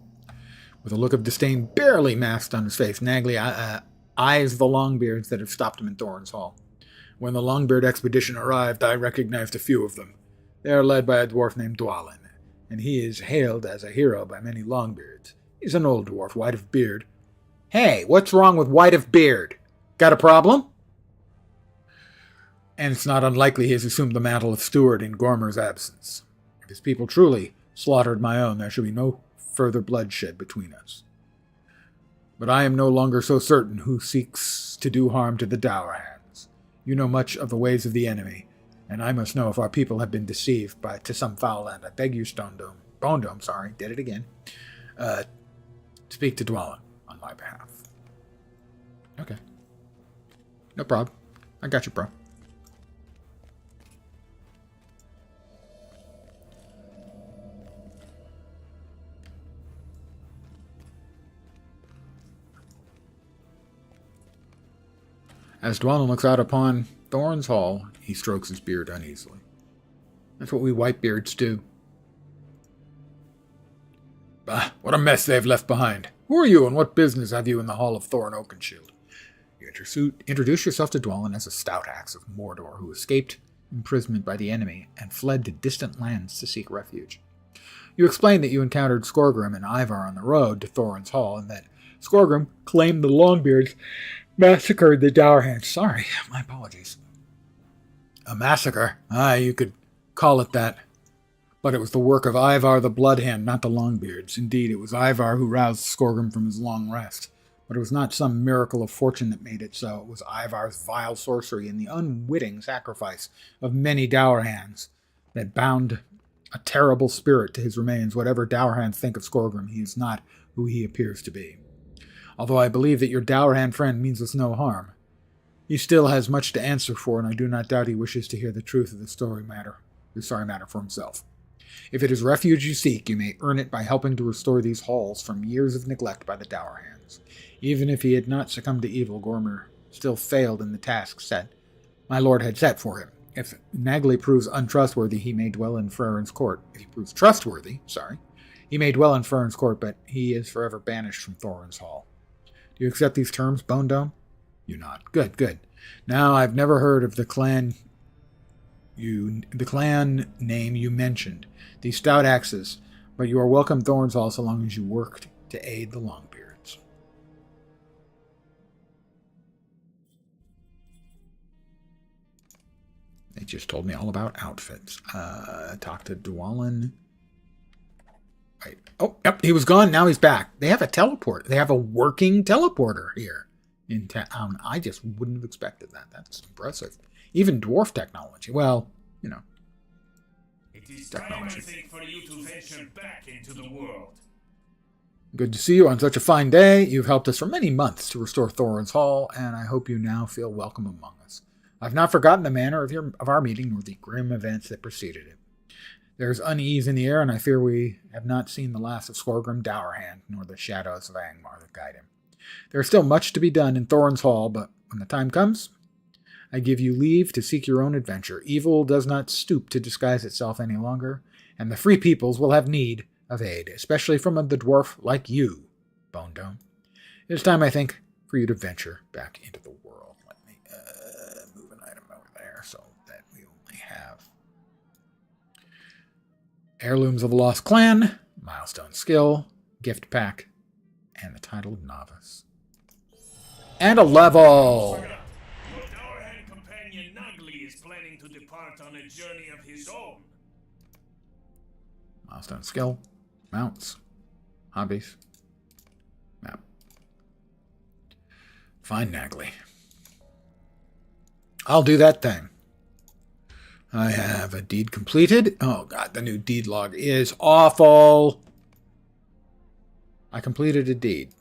With a look of disdain barely masked on his face, Nagley eyes the Longbeards that have stopped him in Thorn's Hall. When the Longbeard expedition arrived, I recognized a few of them. They are led by a dwarf named Dwalin, and he is hailed as a hero by many Longbeards. He's an old dwarf, white of beard. Hey, what's wrong with white of beard? Got a problem? And it's not unlikely he has assumed the mantle of steward in Gormer's absence. If his people truly slaughtered my own, there should be no further bloodshed between us. But I am no longer so certain who seeks to do harm to the dour hands. You know much of the ways of the enemy, and I must know if our people have been deceived to some foul end. I beg you, Bone Dome, sorry, did it again. Speak to Dwalin on my behalf. Okay. No problem. I got you, bro. As Dwalin looks out upon Thorn's Hall, he strokes his beard uneasily. That's what we Whitebeards do. Bah, what a mess they've left behind. Who are you, and what business have you in the Hall of Thor and Oakenshield? You introduce yourself to Dwalin as a stout axe of Mordor who escaped imprisonment by the enemy and fled to distant lands to seek refuge. You explain that you encountered Skorgrim and Ivar on the road to Thorin's Hall, and that Skorgrim claimed the Longbeards massacred the Dourhands. Sorry, my apologies. A massacre? Aye, you could call it that. But it was the work of Ivar the Bloodhand, not the Longbeards. Indeed, it was Ivar who roused Skorgrim from his long rest. But it was not some miracle of fortune that made it so. It was Ivar's vile sorcery and the unwitting sacrifice of many Dourhands that bound a terrible spirit to his remains. Whatever Dourhands think of Skorgrim, he is not who he appears to be. Although I believe that your Dourhand friend means us no harm, he still has much to answer for, and I do not doubt he wishes to hear the truth of the sorry matter for himself. If it is refuge you seek, you may earn it by helping to restore these halls from years of neglect by the Dourhands. Even if he had not succumbed to evil, Gormer still failed in the task my lord had set for him. If Nagley proves untrustworthy, he may dwell in Frerin's court. If he proves trustworthy, he may dwell in Frerin's court, but he is forever banished from Thorin's Hall. Do you accept these terms, Bone Dome? You nod. Good, good. Now, I've never heard of the clan name you mentioned, these stout axes, but you are welcome Thorn's Hall so long as you worked to aid the Longbeards. They just told me all about outfits. Talk to Dwalin. Right. Oh, yep, he was gone. Now he's back. They have a teleport. They have a working teleporter here in town. I just wouldn't have expected that. That's impressive. Even dwarf technology. Well, you know. It is time, I think, for you to venture back into the world. Good to see you on such a fine day. You've helped us for many months to restore Thorin's Hall, and I hope you now feel welcome among us. I've not forgotten the manner of our meeting nor the grim events that preceded it. There's unease in the air, and I fear we have not seen the last of Skorgrim Dourhand, nor the shadows of Angmar that guide him. There is still much to be done in Thorin's Hall, but when the time comes, I give you leave to seek your own adventure. Evil does not stoop to disguise itself any longer, and the free peoples will have need of aid, especially from the dwarf like you, Bone Dome. It is time, I think, for you to venture back into the world. Let me move an item over there so that we only have Heirlooms of the Lost Clan, Milestone Skill, Gift Pack, and the title of Novice. And a level! Your Dourhead companion Nagli is planning to depart on a journey of his own. Milestone Skill, Mounts, Hobbies, Map. Find Nagli. I'll do that thing. I have a deed completed. Oh god, the new deed log is awful. I completed a deed.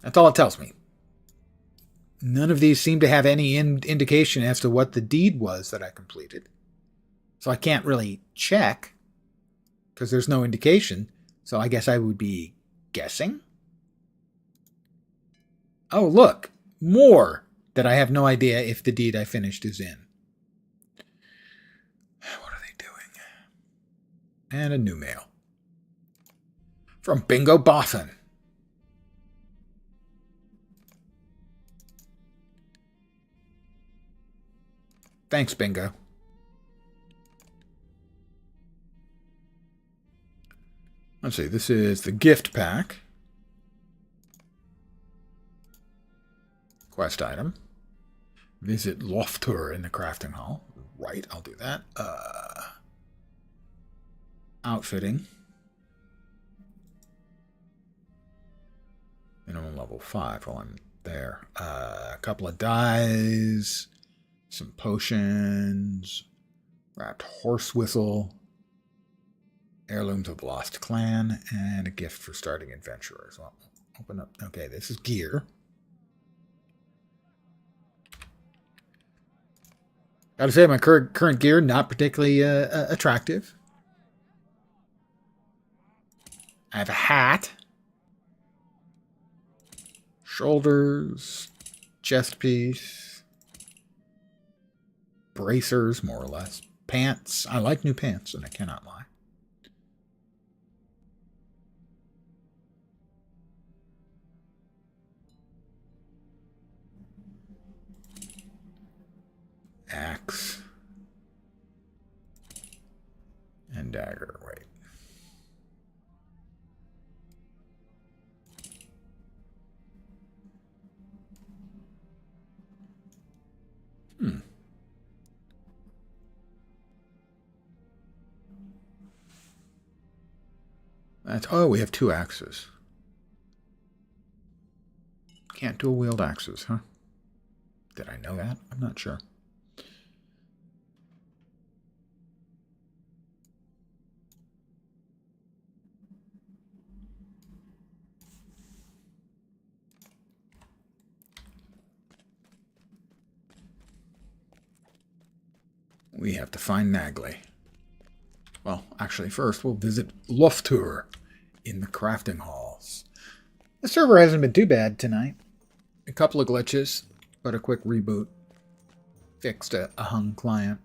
That's all it tells me. None of these seem to have any indication as to what the deed was that I completed. So I can't really check because there's no indication. So I guess I would be guessing. Oh, look. More that I have no idea if the deed I finished is in. What are they doing? And a new mail. From Bingo Bothan. Thanks, Bingo. Let's see, this is the gift pack. Quest item. Visit LotRO in the crafting hall. Right, I'll do that. Outfitting. Minimum level 5 while I'm there. A couple of dyes. Some potions. Wrapped horse whistle. Heirlooms of the Lost Clan. And a gift for starting adventurers. Well, open up. Okay, this is gear. Gotta say, my current gear, not particularly attractive. I have a hat. Shoulders. Chest piece. Bracers, more or less. Pants. I like new pants, and I cannot lie. Axe. And dagger. Wait. Oh, we have 2 axes. Can't dual wield axes, huh? Did I know that? I'm not sure. We have to find Nagli. Well, actually, first we'll visit LotRO in the crafting halls. The server hasn't been too bad tonight. A couple of glitches, but a quick reboot fixed a hung client.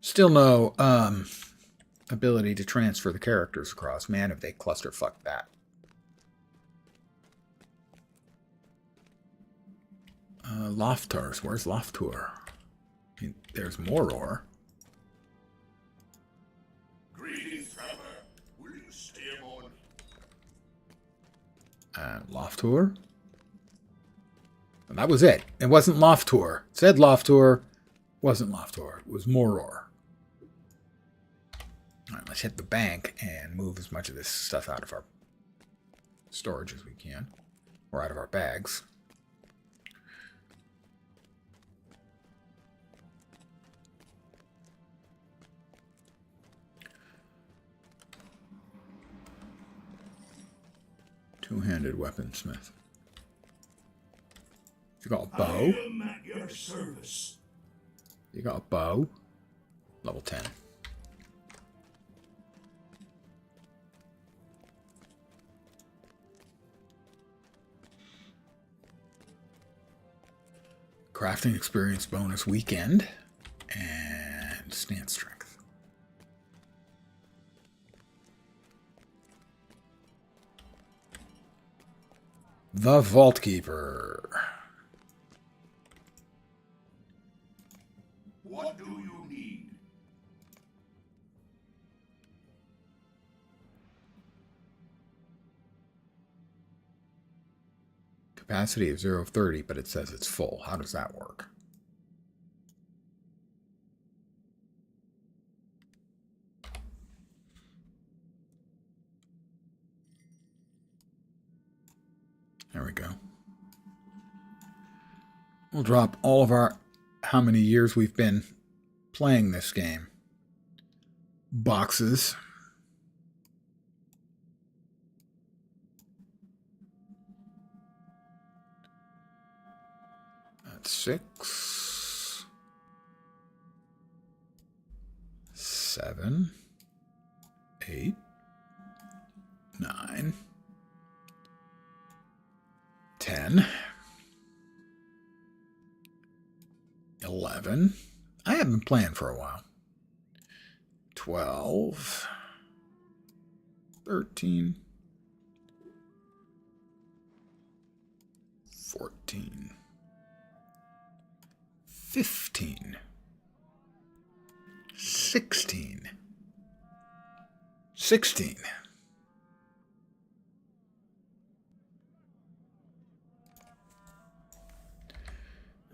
Still no ability to transfer the characters across. Man, if they clusterfuck that. Loftars. Where's Loftor? I mean, there's Moror. Greetings, traveler. Will you stay a moment? And Loftor. And that was it. It wasn't Loftor. It said Loftor. Wasn't Loftor. It was Moror. Alright, let's hit the bank and move as much of this stuff out of our storage as we can, or out of our bags. Two-handed weaponsmith. You got a bow? I am at your service. You got a bow? Level 10. Crafting experience bonus weekend. And stance strength. The Vault Keeper. What do you need? Capacity of 0 of 30, but it says it's full. How does that work? There we go. We'll drop all of our, how many years we've been playing this game. Boxes. That's 6. 7. 8. 9. 10. 11. I haven't been playing for a while. 12. 13. 14. 15. 16. 16.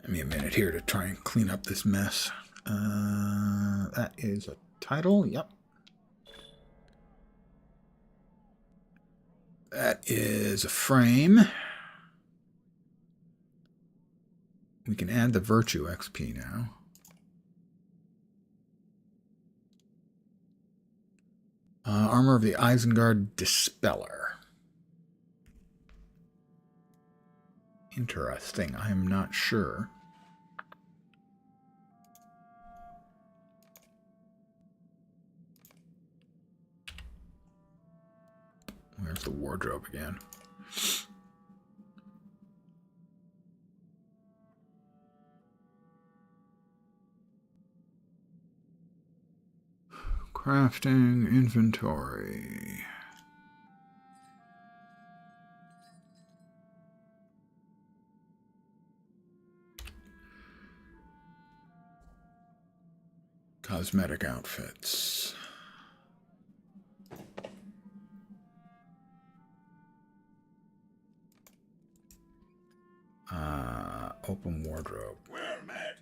Give me a minute here to try and clean up this mess. That is a title. Yep. That is a frame. We can add the Virtue XP now. Armor of the Isengard Dispeller. Interesting. I am not sure. Where's the wardrobe again? Crafting, inventory. Cosmetic outfits. Open wardrobe. Where met?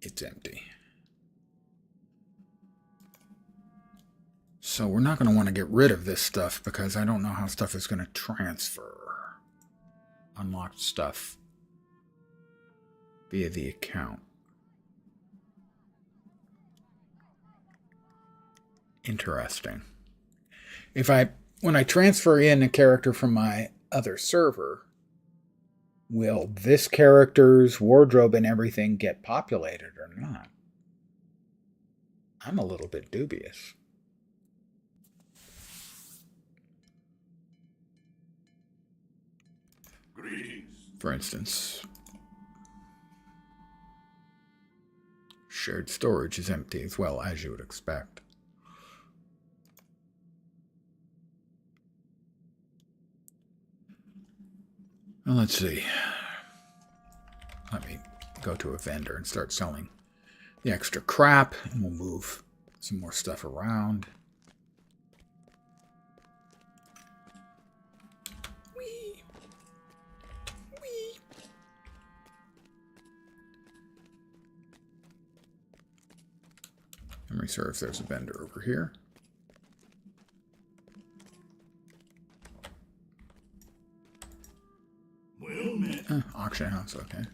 It's empty. So we're not going to want to get rid of this stuff because I don't know how stuff is going to transfer. Unlocked stuff via the account. Interesting. When I transfer in a character from my other server, will this character's wardrobe and everything get populated or not? I'm a little bit dubious. Greetings. For instance, shared storage is empty as well, as you would expect. Well, let's see. Let me go to a vendor and start selling the extra crap, and we'll move some more stuff around. Whee! Whee! Memory serves, there's a vendor over here. Auction house, okay.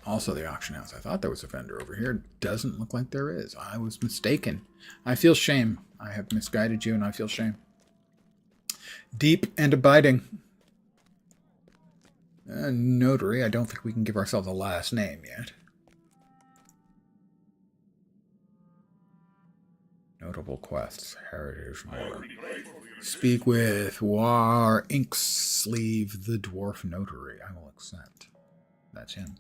Also the auction house. I thought there was a vendor over here. Doesn't look like there is. I was mistaken. I feel shame. I have misguided you and I feel shame. Deep and abiding. Notary. I don't think we can give ourselves a last name yet. Notable quests. Heritage War. Speak with War Inksleeve the Dwarf Notary. I will accept. That's him.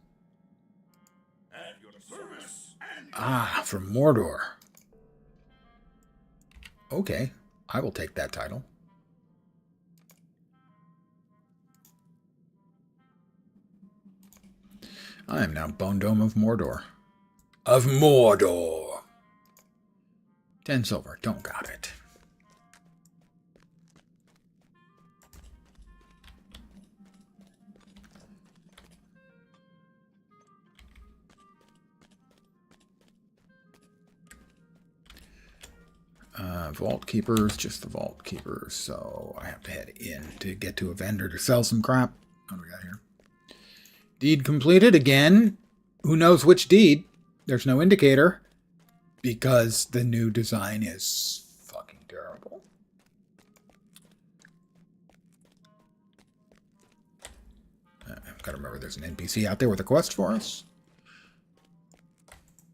Ah, from Mordor. Okay, I will take that title. I am now Bone Dome of Mordor. Of Mordor! 10 silver, don't got it. Vault keepers, just the vault keepers. So I have to head in to get to a vendor to sell some crap. What do we got here? Deed completed again. Who knows which deed? There's no indicator because the new design is fucking terrible. I've got to remember there's an NPC out there with a quest for us.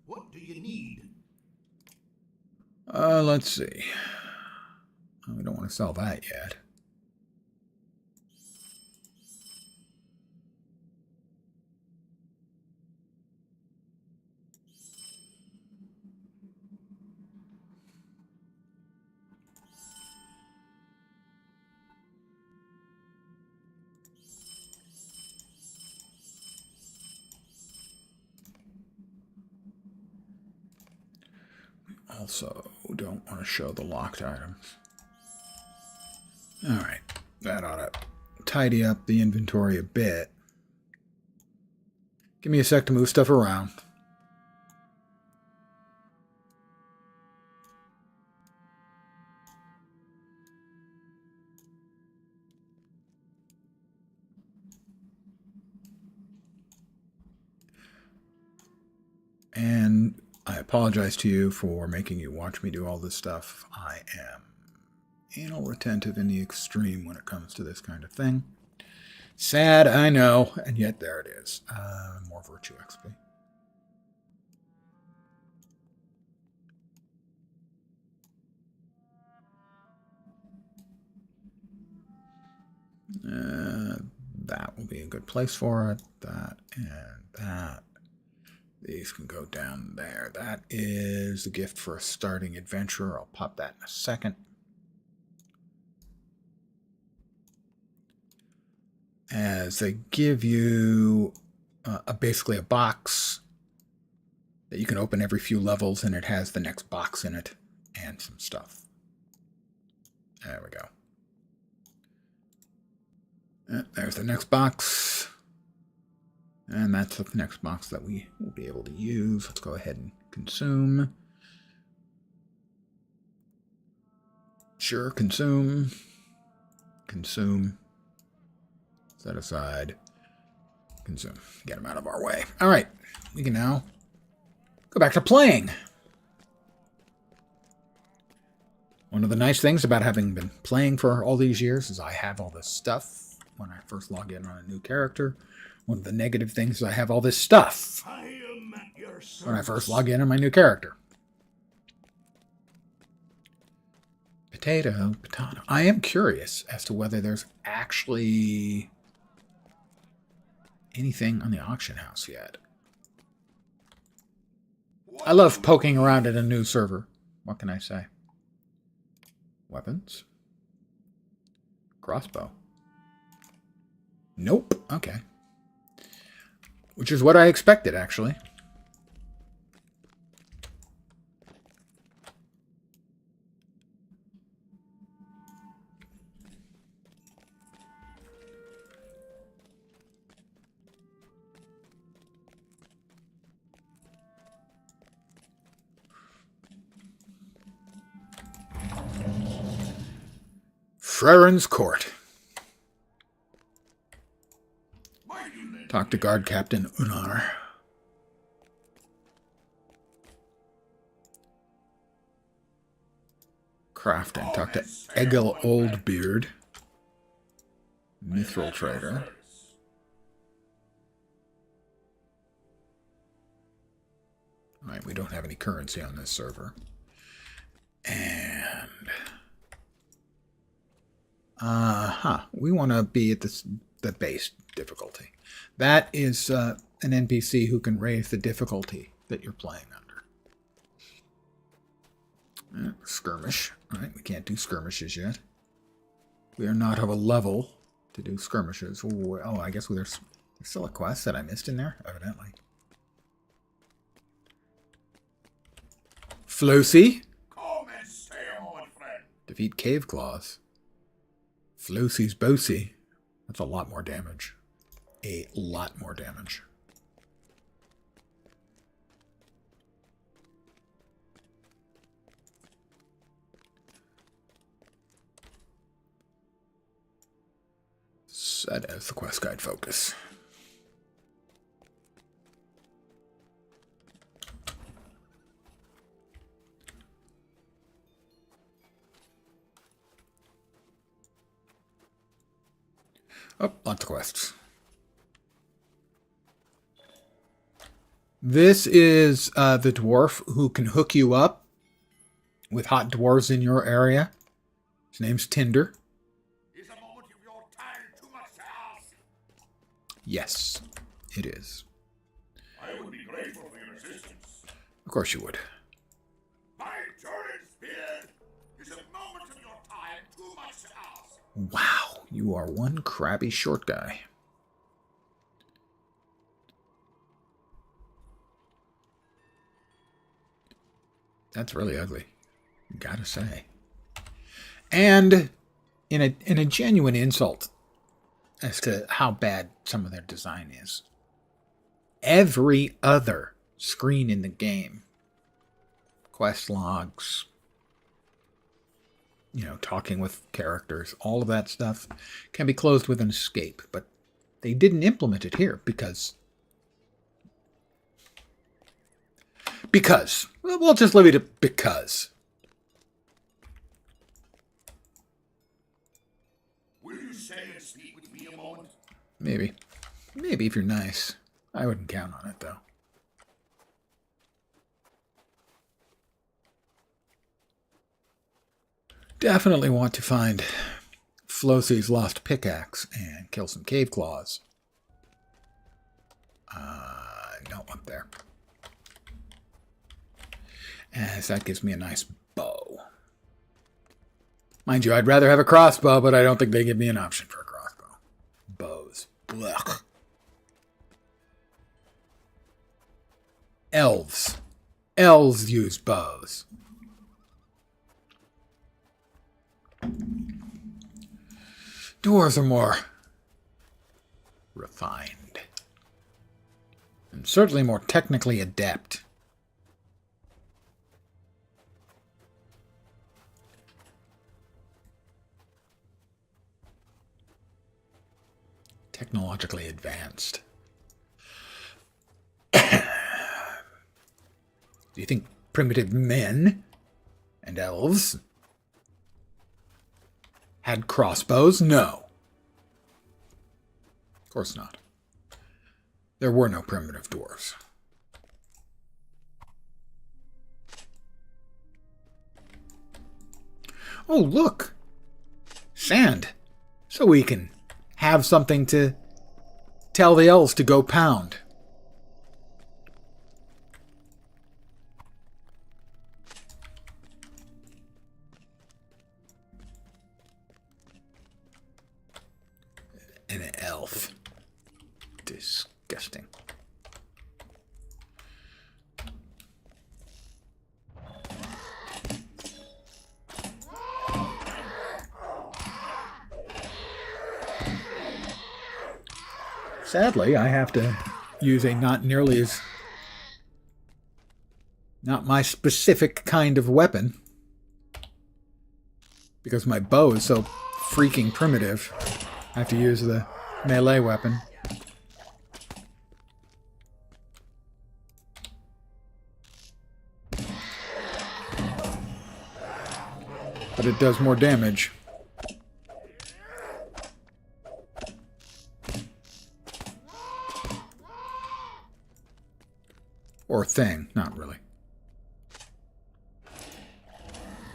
What do you need? Let's see. We don't want to sell that yet. Also, don't want to show the locked items. Alright, that ought to tidy up the inventory a bit. Give me a sec to move stuff around. And I apologize to you for making you watch me do all this stuff. I am anal retentive in the extreme when it comes to this kind of thing. Sad, I know, and yet there it is. More virtue XP. That will be a good place for it. That and that. These can go down there. That is a gift for a starting adventurer. I'll pop that in a second. As they give you basically a box that you can open every few levels, and it has the next box in it and some stuff. There we go. There's the next box. And that's the next box that we will be able to use. Let's go ahead and consume. Sure, consume. Consume. Set aside. Consume. Get them out of our way. All right. We can now go back to playing. One of the nice things about having been playing for all these years is I have all this stuff when I first log in on a new character. One of the negative things is I have all this stuff when I first log in on my new character. Potato. I am curious as to whether there's actually anything on the auction house yet. I love poking around in a new server. What can I say? Weapons. Crossbow. Nope. Okay. Which is what I expected, actually. Freren's Court. Talk to Guard Captain Unar. Crafting. Talk to Egil Oldbeard. Mithril Trader. Alright, we don't have any currency on this server. And... we want to be at the base difficulty. That is an NPC who can raise the difficulty that you're playing under. Skirmish. Alright, we can't do skirmishes yet. We are not of a level to do skirmishes. Oh, I guess there's still a quest that I missed in there, evidently. Flosi. Come and stay a moment, friend. Defeat Cave Claws. Flosi's Bosi. That's a lot more damage. A lot more damage. Set as the quest guide focus. Oh, lots of quests. This is the dwarf who can hook you up with hot dwarves in your area. His name's Tinder. Is a moment of your time too much to ask? Yes, it is. I would be grateful for your assistance. Of course you would. My turret spear is a moment of your time too much to ask. Wow, you are one crabby short guy. That's really ugly, gotta say. And in a genuine insult as to how bad some of their design is, every other screen in the game, quest logs, talking with characters, all of that stuff can be closed with an escape, but they didn't implement it here because we'll just leave it at because. Will you stay and speak with me a moment? Maybe if you're nice. I wouldn't count on it though. Definitely want to find Flosi's lost pickaxe and kill some cave claws. No, up there. As that gives me a nice bow. Mind you, I'd rather have a crossbow, but I don't think they give me an option for a crossbow. Bows. Blech. Elves. Elves use bows. Dwarves are more refined. And certainly more technically adept. Technologically advanced. Do you think primitive men and elves had crossbows? No. Of course not. There were no primitive dwarves. Oh, look! Sand. So we can have something to tell the elves to go pound. An elf. Disgusting. Sadly, I have to use a not my specific kind of weapon. Because my bow is so freaking primitive. I have to use the melee weapon. but it does more damage. Or thing, not really.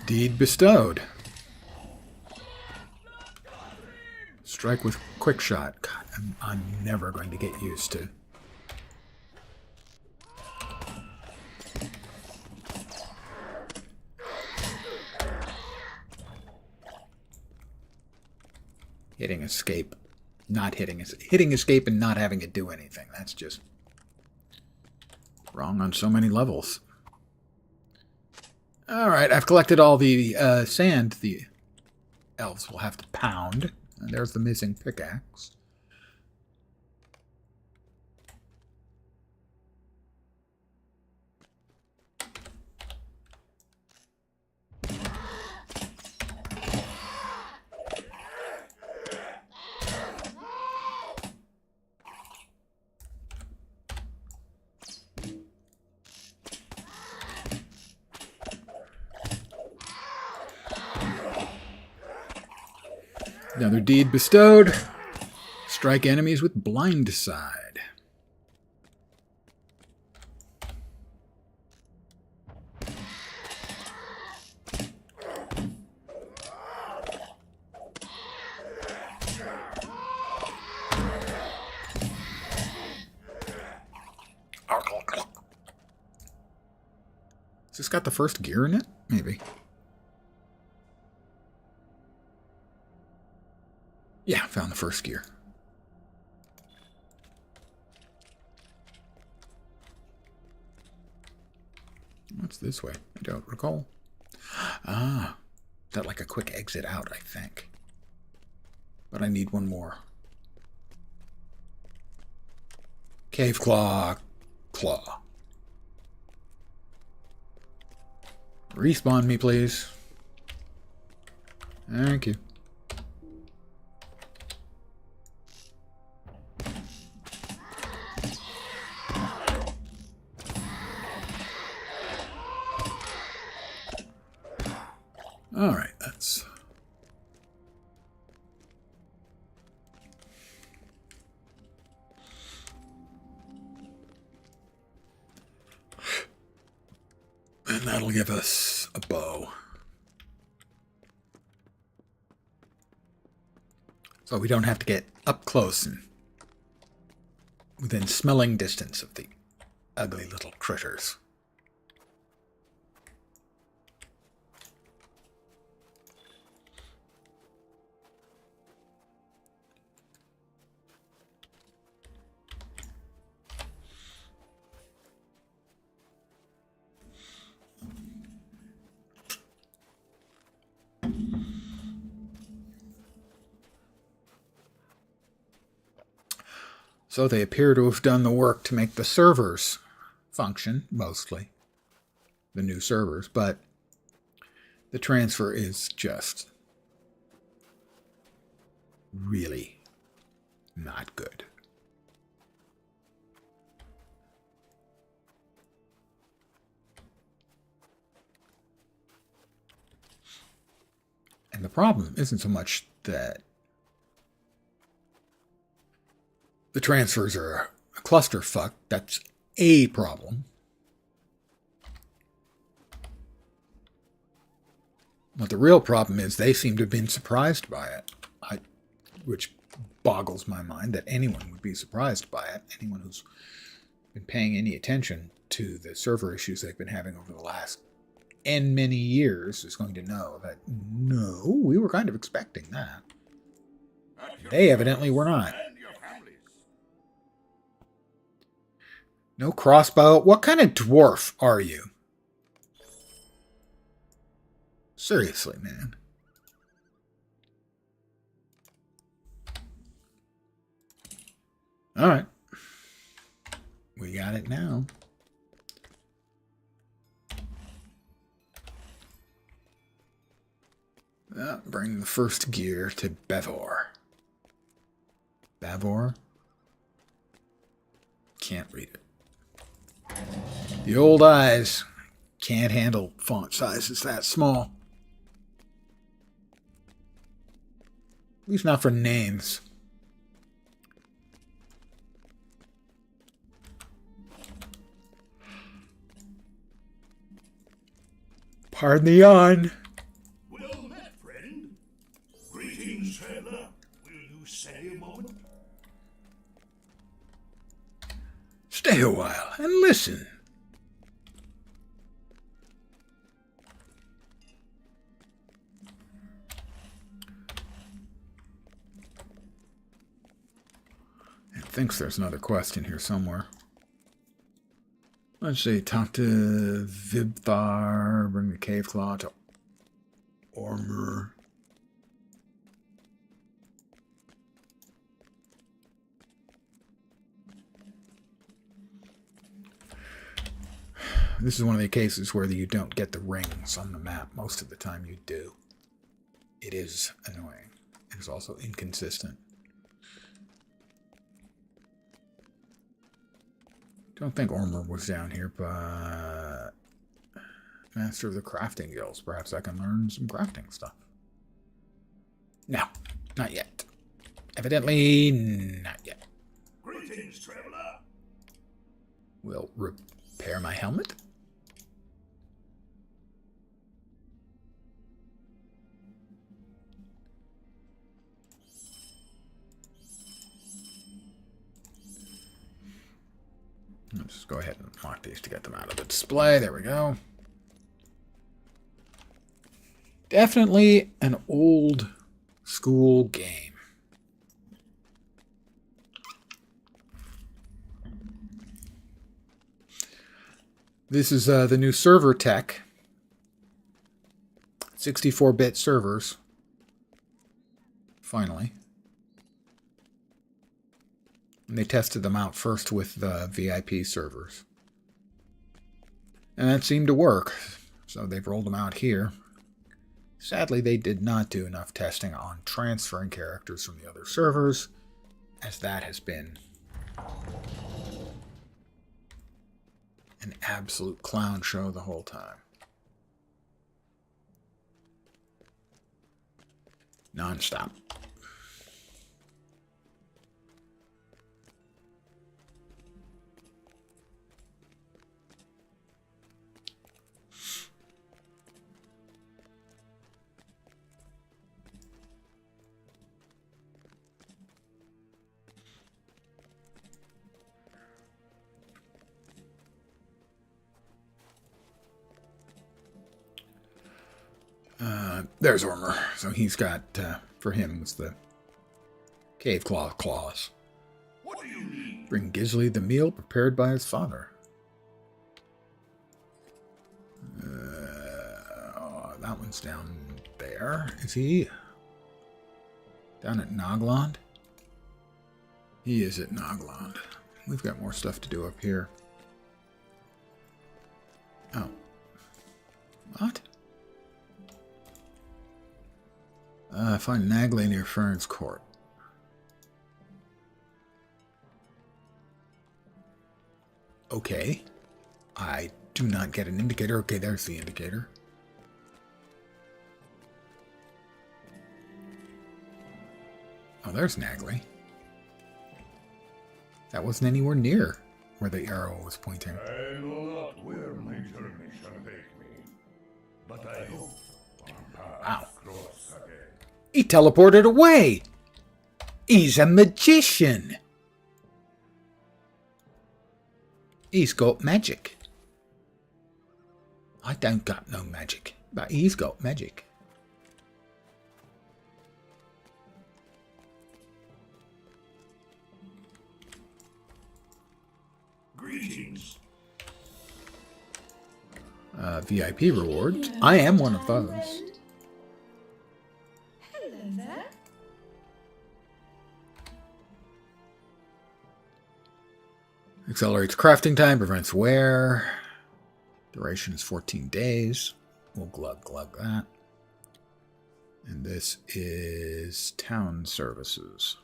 Deed bestowed. Strike with quick shot. God, I'm never going to get used to. Hitting escape. Not hitting escape and not having it do anything. That's just wrong on so many levels. Alright, I've collected all the sand the elves will have to pound. And there's the missing pickaxe. Another deed bestowed. Strike enemies with blind side. Has this got the first gear in it? Maybe. Yeah, found the first gear. What's this way? I don't recall. Ah, is that like a quick exit out, I think. But I need one more. Cave claw. Respawn me, please. Thank you. All right, that's... And that'll give us a bow. So we don't have to get up close and within smelling distance of the ugly little critters. So they appear to have done the work to make the servers function, mostly. The new servers, but the transfer is just really not good. And the problem isn't so much that the transfers are a clusterfuck. That's a problem. But the real problem is they seem to have been surprised by it, which boggles my mind that anyone would be surprised by it. Anyone who's been paying any attention to the server issues they've been having over the last N many years is going to know that, no, we were kind of expecting that. They evidently were not. No crossbow. What kind of dwarf are you? Seriously, man. All right. We got it now. Bring the first gear to Bevor. Bevor? Can't read it. The old eyes can't handle font sizes that small. At least not for names. Pardon the yawn. Well met, friend. Greetings, traveler. Will you stay a moment? Stay a while and listen. It thinks there's another quest in here somewhere. Let's see, talk to Vibthar, bring the cave claw to Ormur. This is one of the cases where you don't get the rings on the map. Most of the time you do. It is annoying. It is also inconsistent. Don't think Ormur was down here, but Master of the Crafting Guilds. Perhaps I can learn some crafting stuff. No, not yet. Evidently, not yet. Greetings, traveler. We'll repair my helmet. Let's just go ahead and mark these to get them out of the display. There we go. Definitely an old school game. This is the new server tech. 64-bit servers. Finally. And they tested them out first with the VIP servers. And that seemed to work. So they've rolled them out here. Sadly, they did not do enough testing on transferring characters from the other servers, as that has been an absolute clown show the whole time. Non-stop. There's Ormur. So he's got, for him, was the cave claws. What do you need? Bring Gisli the meal prepared by his father. That one's down there. Is he down at Noglond? He is at Noglond. We've got more stuff to do up here. Oh. What? Find Nagley near Fern's Court. Okay. I do not get an indicator. Okay, there's the indicator. Oh, there's Nagley. That wasn't anywhere near where the arrow was pointing. I know not where my journey shall take me, but I hope our paths cross again. He teleported away! He's a magician! He's got magic. I don't got no magic, but he's got magic. Greetings. VIP rewards. I am one of those. Hello there. Accelerates crafting time, prevents wear. Duration is 14 days. We'll glug that. And this is town services.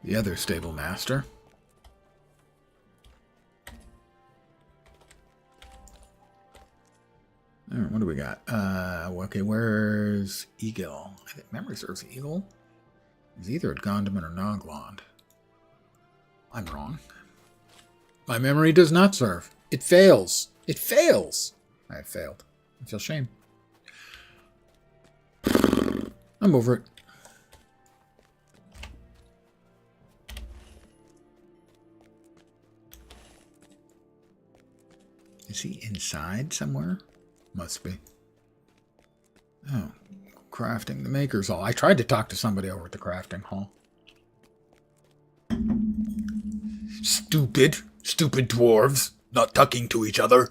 The other stable master. Alright, what do we got? Okay, where's Eagle? I think memory serves Eagle is either at Gondaman or Noglond. I'm wrong. My memory does not serve. It fails. It fails. I have failed. I feel shame. I'm over it. Is he inside somewhere? Must be. Oh, crafting the Maker's Hall. I tried to talk to somebody over at the crafting hall. Stupid dwarves, not talking to each other.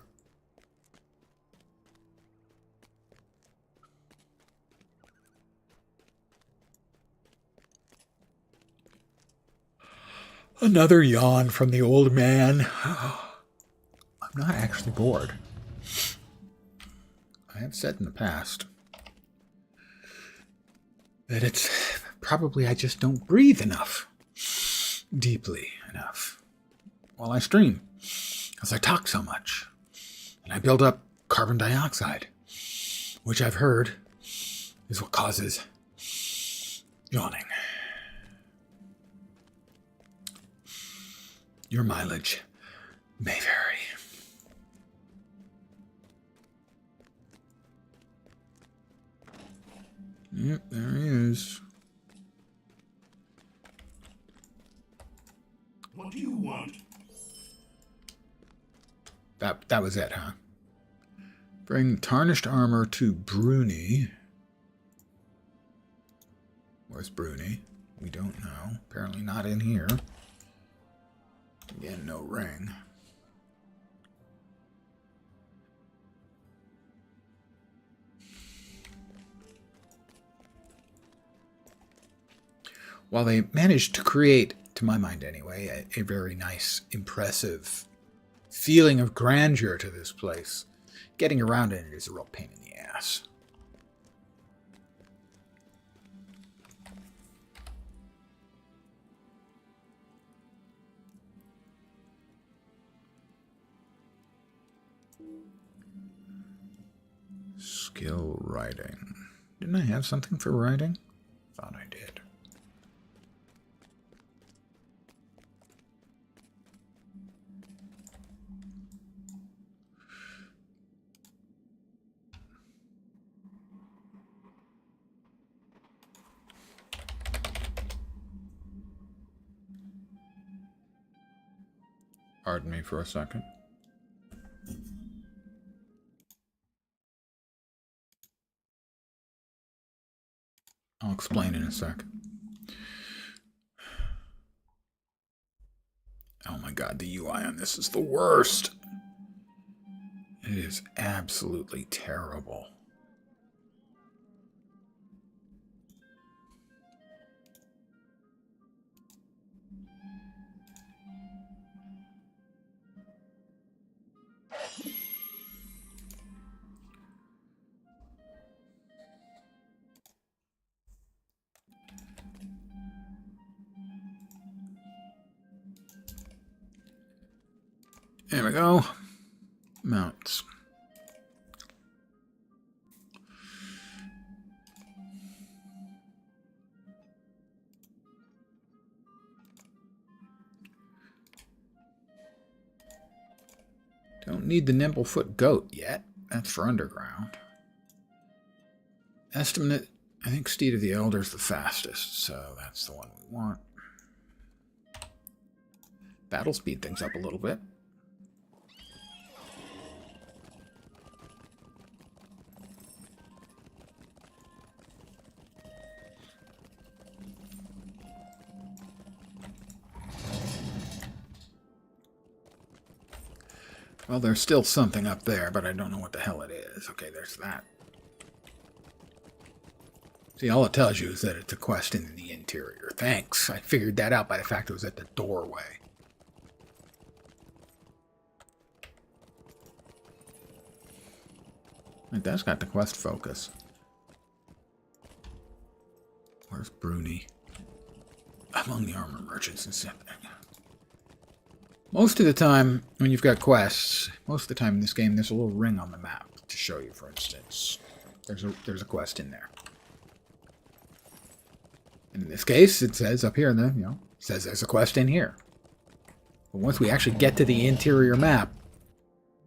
Another yawn from the old man. I'm not actually bored. I have said in the past that it's probably I just don't breathe enough. Deeply enough. While I stream. Because I talk so much. And I build up carbon dioxide. Which I've heard is what causes yawning. Your mileage may vary. Yep, there he is. What do you want? That was it, huh? Bring tarnished armor to Bruni. Where's Bruni? We don't know. Apparently not in here. Again, no ring. While they managed to create, to my mind anyway, a very nice, impressive feeling of grandeur to this place, getting around in it is a real pain in the ass. Skill writing. Didn't I have something for writing? Thought I did. Pardon me for a second. I'll explain in a sec. Oh my god, the UI on this is the worst. It is absolutely terrible. There we go. Mounts. Don't need the Nimblefoot goat yet. That's for underground. Estimate, I think Steed of the Elder is the fastest, so that's the one we want. That'll speed things up a little bit. Well, there's still something up there, but I don't know what the hell it is. Okay, there's that. See, all it tells you is that it's a quest in the interior. Thanks. I figured that out by the fact it was at the doorway. Right, that's got the quest focus. Where's Bruni? Among the armor merchants and something. Most of the time, when you've got quests, most of the time in this game, there's a little ring on the map to show you, for instance. There's a quest in there. And in this case, it says up here in the, it says there's a quest in here. But once we actually get to the interior map,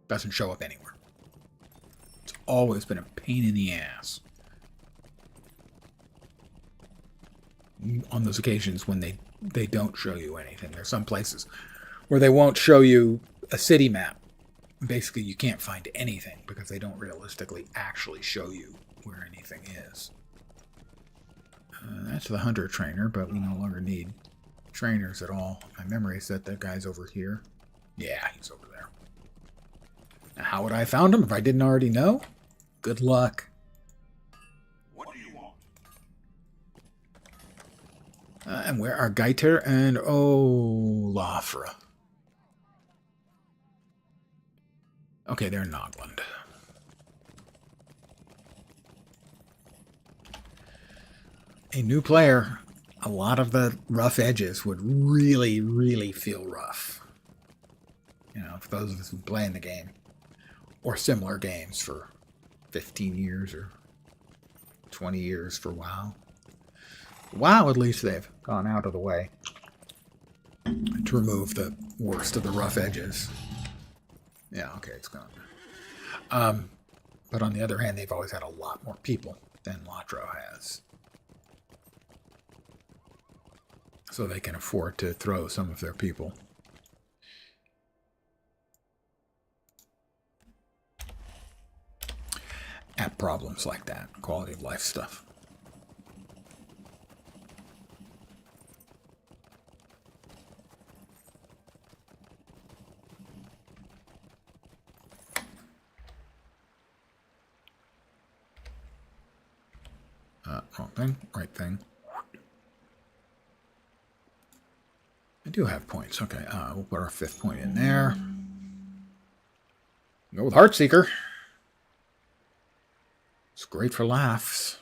it doesn't show up anywhere. It's always been a pain in the ass. On those occasions when they don't show you anything. There's some places where they won't show you a city map. Basically, you can't find anything because they don't realistically actually show you where anything is. That's the hunter trainer, but we no longer need trainers at all. My memory is that the guy's over here. Yeah, he's over there. Now, how would I have found him if I didn't already know? Good luck. What do you want? And where are Geiter and Olafra? Okay, they're in Nogland. A new player, a lot of the rough edges would really, really feel rough. For those of us who play in the game, or similar games for 15 years or 20 years for WoW. WoW, at least they've gone out of the way to remove the worst of the rough edges. Yeah, okay, it's gone. But on the other hand, they've always had a lot more people than LotRO has. So they can afford to throw some of their people. At problems like that, quality of life stuff. Wrong thing, right thing. I do have points. Okay, we'll put our 5th point in there. Go with Heartseeker. It's great for laughs.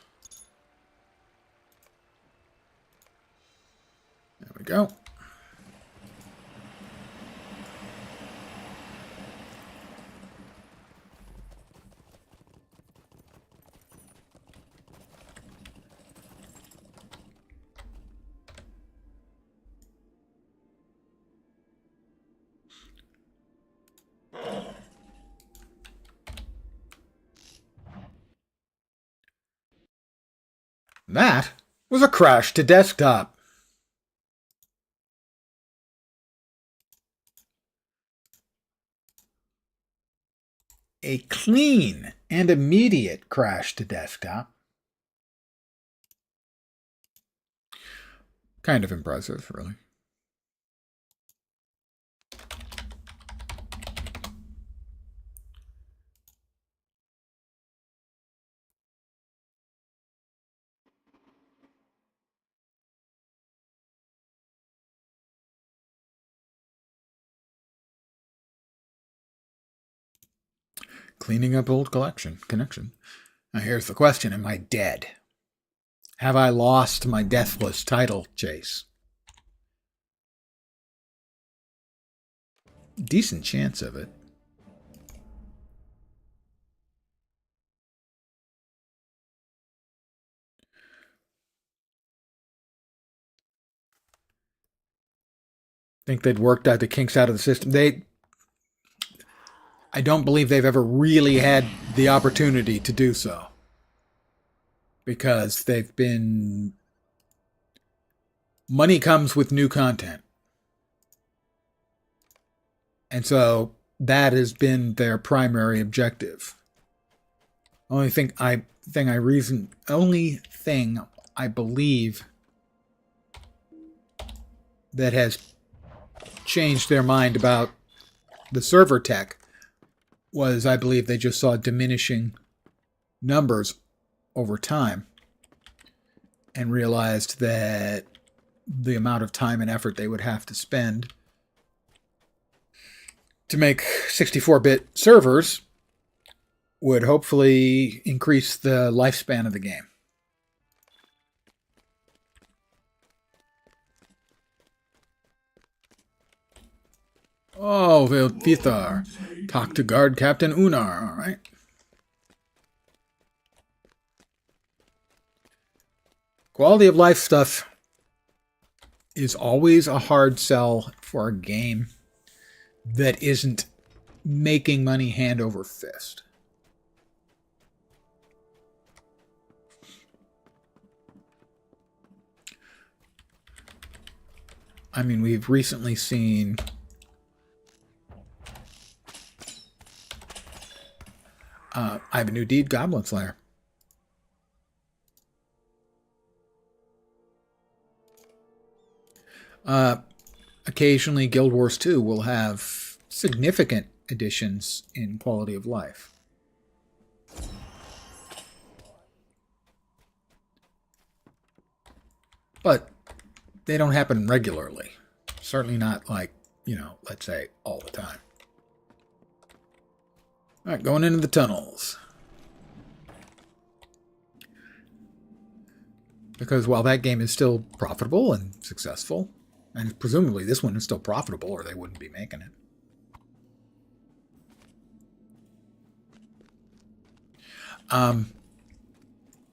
There we go. That was a crash to desktop. A clean and immediate crash to desktop. Kind of impressive, really. Cleaning up old connection. Now here's the question, am I dead? Have I lost my deathless title chase? Decent chance of it. Think they'd worked out the kinks out of the system. I don't believe they've ever really had the opportunity to do so. Because they've been... Money comes with new content. And so that has been their primary objective. Only thing I believe that has changed their mind about the server tech was, I believe, they just saw diminishing numbers over time and realized that the amount of time and effort they would have to spend to make 64-bit servers would hopefully increase the lifespan of the game. Oh, Vilfithar. Talk to Guard Captain Unar, all right. Quality of life stuff is always a hard sell for a game that isn't making money hand over fist. I mean, we've recently seen I have a new deed, Goblin Slayer. Occasionally, Guild Wars 2 will have significant additions in quality of life. But they don't happen regularly. Certainly not like, let's say all the time. All right, going into the tunnels. Because while that game is still profitable and successful, and presumably this one is still profitable or they wouldn't be making it.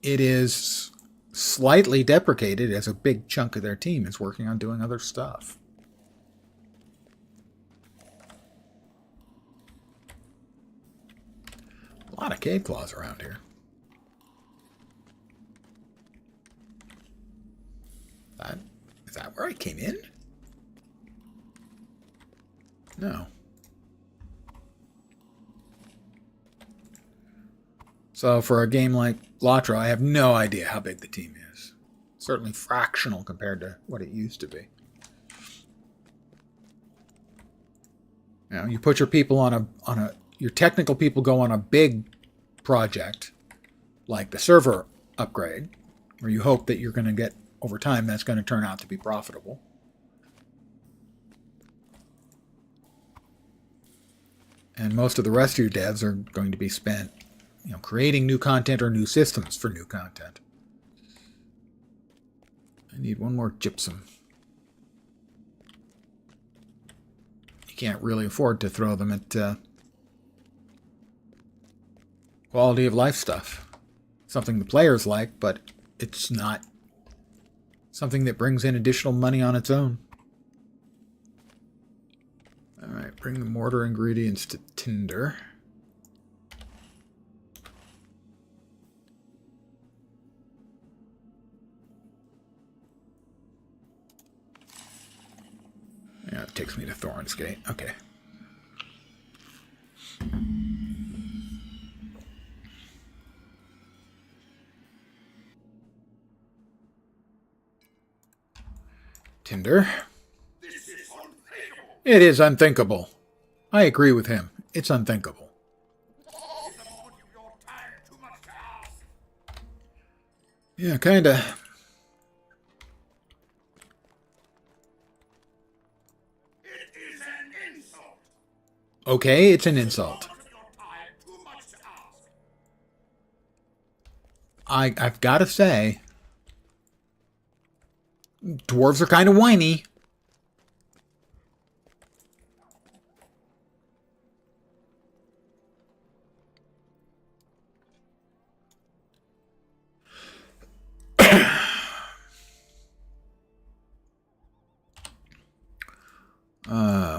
It is slightly deprecated as a big chunk of their team is working on doing other stuff. A lot of cave claws around here. Is that where I came in? No. So for a game like LotRO, I have no idea how big the team is. Certainly fractional compared to what it used to be. You put your people on your technical people go on a big project like the server upgrade, where you hope that you're going to get over time that's going to turn out to be profitable. And most of the rest of your devs are going to be spent, creating new content or new systems for new content. I need one more gypsum. You can't really afford to throw them at quality of life stuff. Something the players like, but it's not something that brings in additional money on its own. Alright, bring the mortar ingredients to tinder. Yeah, it takes me to Thorin's Gate. Okay. Tinder. It is unthinkable. I agree with him. It's unthinkable. Yeah, kinda. Okay, it's an insult. I've got to say, dwarves are kind of whiny.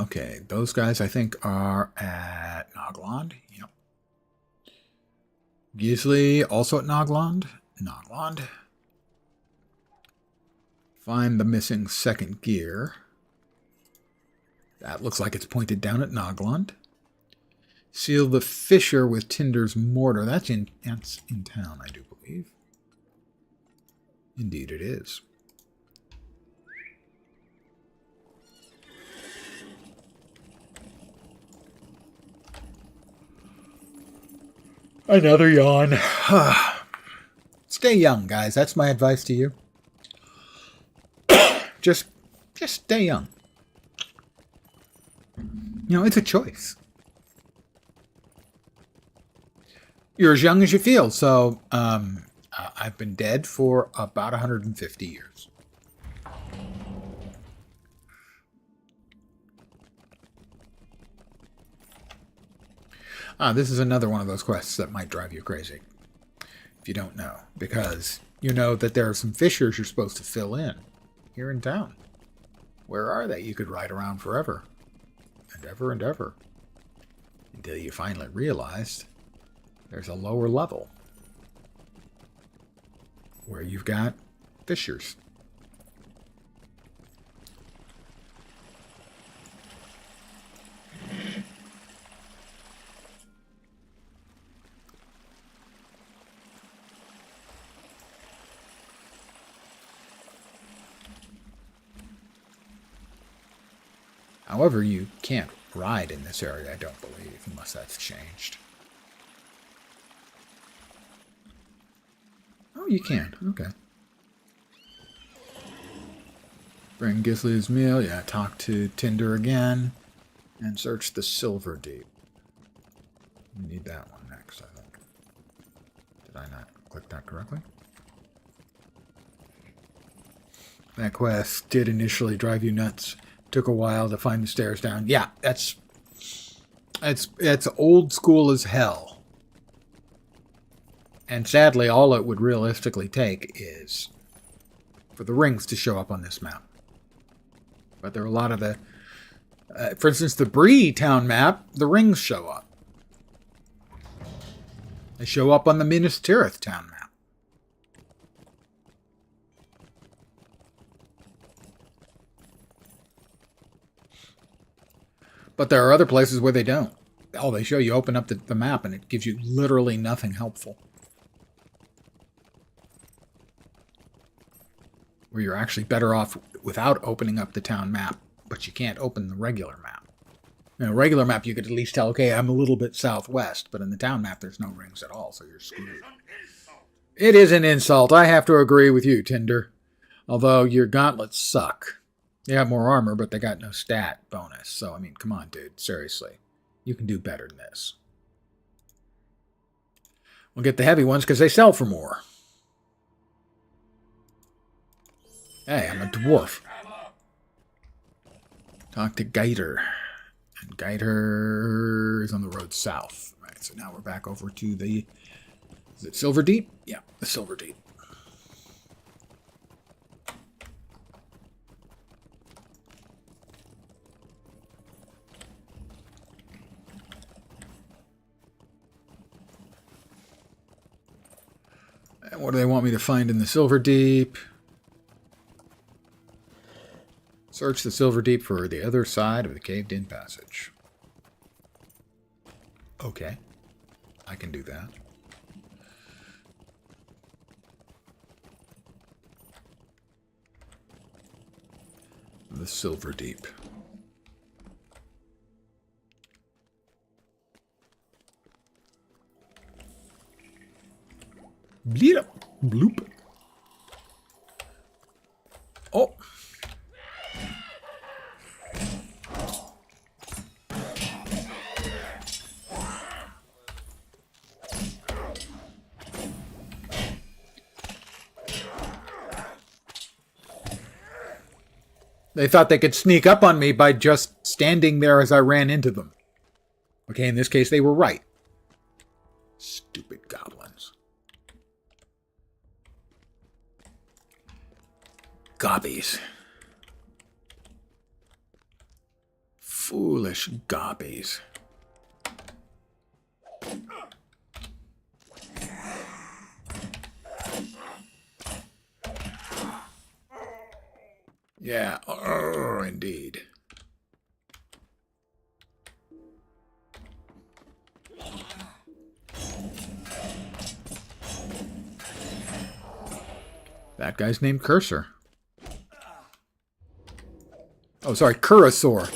Okay, those guys I think are at Noglond. Yep. Gisli also at Noglond. Noglond. Find the missing second gear. That looks like it's pointed down at Noglond. Seal the fissure with Tinder's mortar. That's in town, I do believe. Indeed it is. Another yawn. Stay young, guys. That's my advice to you. Just stay young. It's a choice. You're as young as you feel. So, I've been dead for about 150 years. This is another one of those quests that might drive you crazy if you don't know, because you know that there are some fissures you're supposed to fill in here in town. Where are they? You could ride around forever. And ever and ever. Until you finally realized there's a lower level where you've got fissures. However, you can't ride in this area, I don't believe, unless that's changed. Oh, you can. Okay. Bring Gisli's meal. Yeah, talk to Tinder again. And search the Silver Deep. We need that one next, I think. Did I not click that correctly? That quest did initially drive you nuts. Took a while to find the stairs down. Yeah, that's old school as hell. And sadly, all it would realistically take is for the rings to show up on this map. But there are a lot of the... for instance, the Bree town map, the rings show up. They show up on the Minas Tirith town map. But there are other places where they don't. All they show you, open up the map, and it gives you literally nothing helpful. Where you're actually better off without opening up the town map, but you can't open the regular map. In a regular map, you could at least tell, okay, I'm a little bit southwest, but in the town map, there's no rings at all, so you're screwed. It is an insult. I have to agree with you, Tinder. Although your gauntlets suck. They have more armor, but they got no stat bonus. So, I mean, come on, dude. Seriously. You can do better than this. We'll get the heavy ones because they sell for more. Hey, I'm a dwarf. Talk to Gaiter. And Gaiter is on the road south. Right, so now we're back over to the... Is it Silver Deep? Yeah, the Silver Deep. And what do they want me to find in the Silver Deep? Search the Silver Deep for the other side of the caved-in passage. Okay. I can do that. The Silver Deep. Bleed up. Bloop. Oh. They thought they could sneak up on me by just standing there as I ran into them. Okay, in this case, they were right. Stupid goblins. Gobbies. Foolish gobbies. Yeah, indeed. That guy's named Cursor. Oh, sorry, Cursor.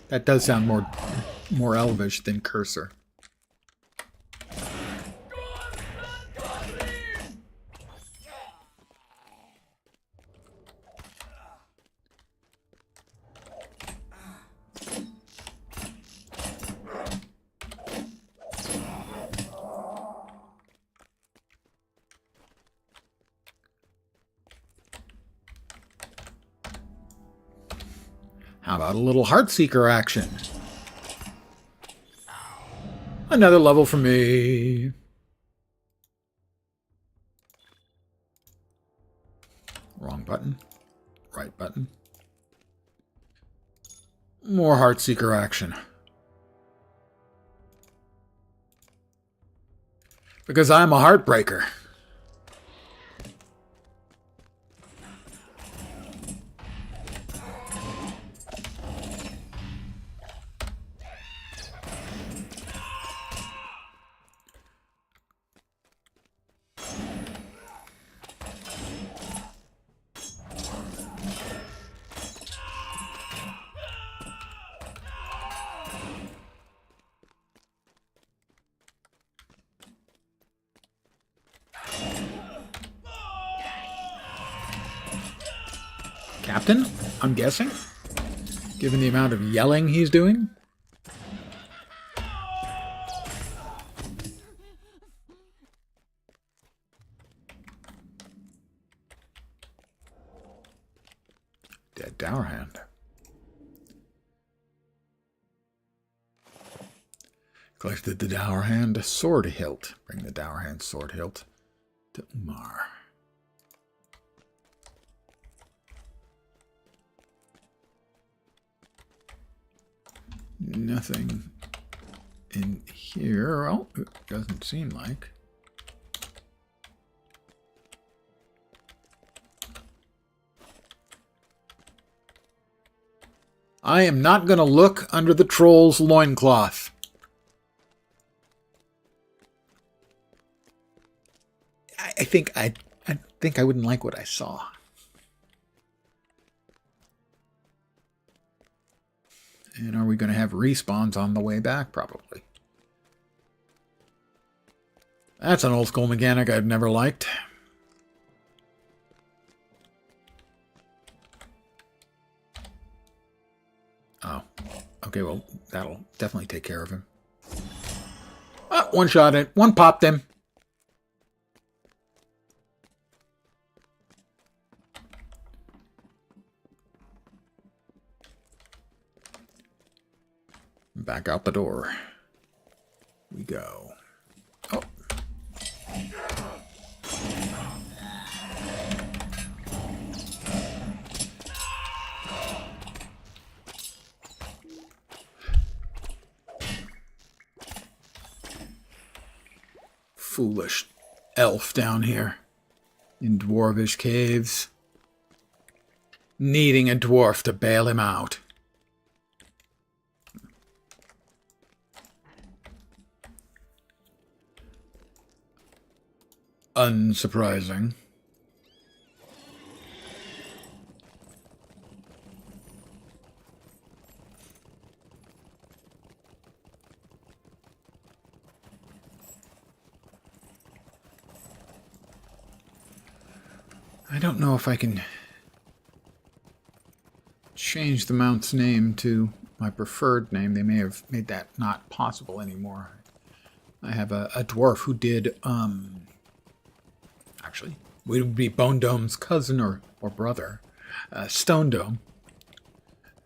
That does sound more elvish than Cursor. How about a little Heartseeker action? Another level for me. button. Right button. More Heartseeker action. Because I'm a heartbreaker. Captain, I'm guessing? Given the amount of yelling he's doing? Dead Dower Hand. Collected the Dower Hand sword hilt. Bring the Dower Hand sword hilt to Umar. Nothing in here. Oh, it doesn't seem like. I am not going to look under the troll's loincloth. I think I wouldn't like what I saw. And are we going to have respawns on the way back? Probably. That's an old school mechanic I've never liked. Oh. Okay, well, that'll definitely take care of him. Ah, one shot it. One popped him. Back out the door we go. Oh. Foolish elf down here in dwarvish caves, needing a dwarf to bail him out. Unsurprising. I don't know if I can change the mount's name to my preferred name. They may have made that not possible anymore. I have a dwarf who did, actually, would be Bone Dome's cousin or brother, Stone Dome.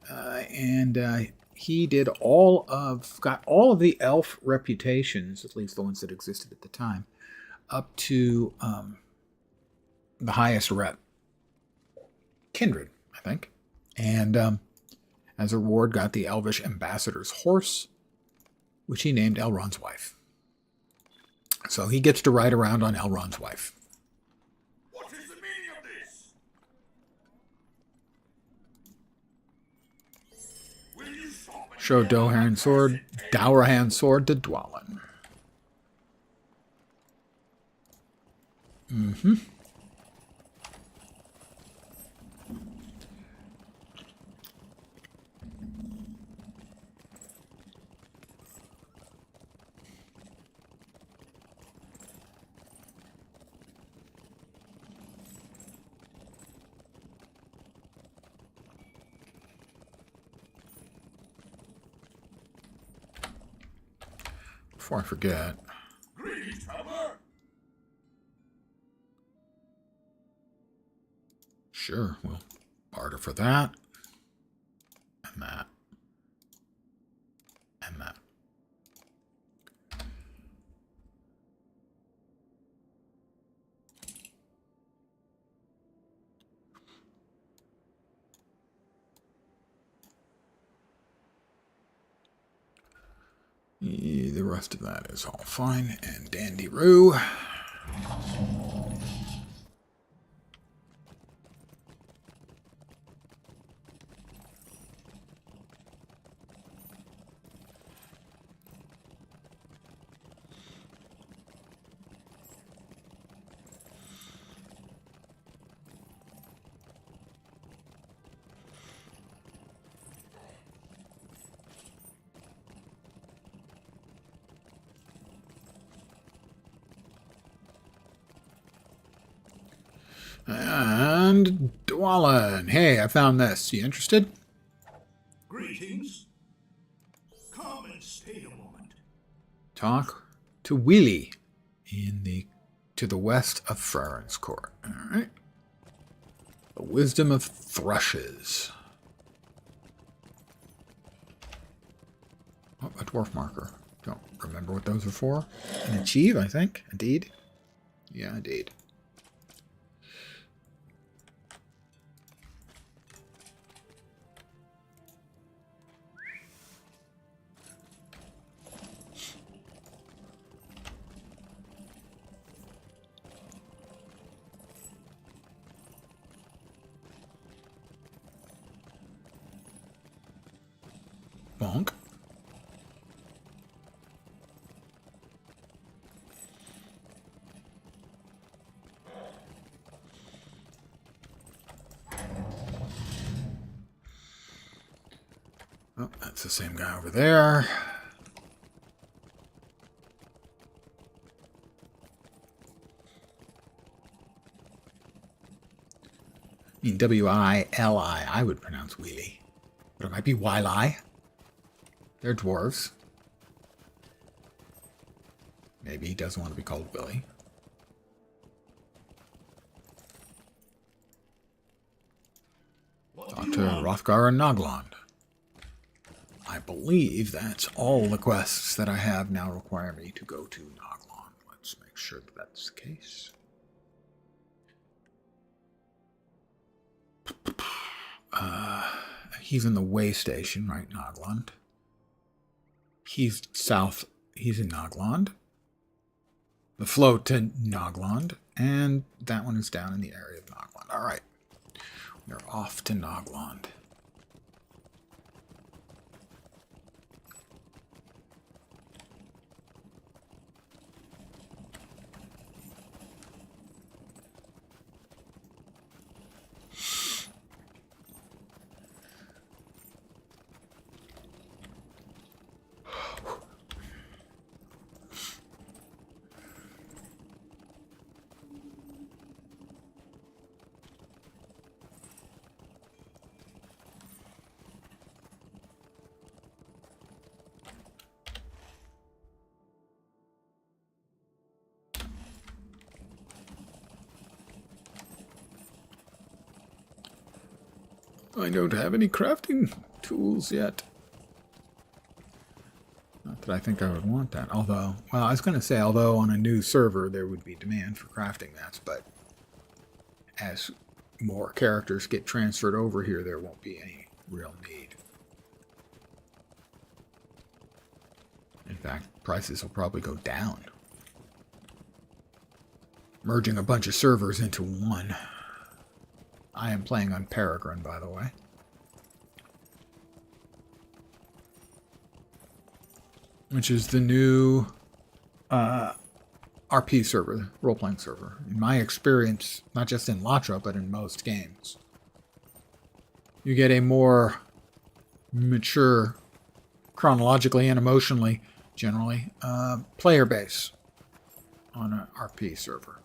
And he did got all of the elf reputations, at least the ones that existed at the time, up to the highest rep, Kindred, I think. And as a reward, got the Elvish Ambassador's horse, which he named Elrond's wife. So he gets to ride around on Elrond's wife. What is the meaning of this? Will you sharpen Show Dower Hand sword to Dwalin. Mm-hmm. Before I forget. Greedy traveler? Sure, we'll barter for that. And that. And that. The rest of that is all fine and dandy-roo. And Dwalin, hey, I found this. You interested? Greetings. Come and stay a moment. Talk to Wheelie to the west of Farron's Court. All right. The Wisdom of Thrushes. Oh, a dwarf marker. Don't remember what those are for. An achieve, I think. Indeed. Yeah, indeed. Bonk. Oh, that's the same guy over there. I mean, W-I-L-I. I would pronounce Wheelie. But it might be Wili. They're dwarves. Maybe he doesn't want to be called Willy. Talk to Hrothgar and Nogland. I believe that's all the quests that I have now require me to go to Nogland. Let's make sure that that's the case. He's in the way station, right, Nogland? He's south. He's in Nogland. The float to Nogland. And that one is down in the area of Nogland. All right. We're off to Nogland. I don't have any crafting tools yet. Not that I think I would want that. Although, well, I was going to say, although on a new server there would be demand for crafting mats, but as more characters get transferred over here, there won't be any real need. In fact, prices will probably go down. Merging a bunch of servers into one. I am playing on Peregrine, by the way. Which is the new RP server, role-playing server. In my experience, not just in LotRO, but in most games. You get a more mature, chronologically and emotionally, generally, player base on an RP server.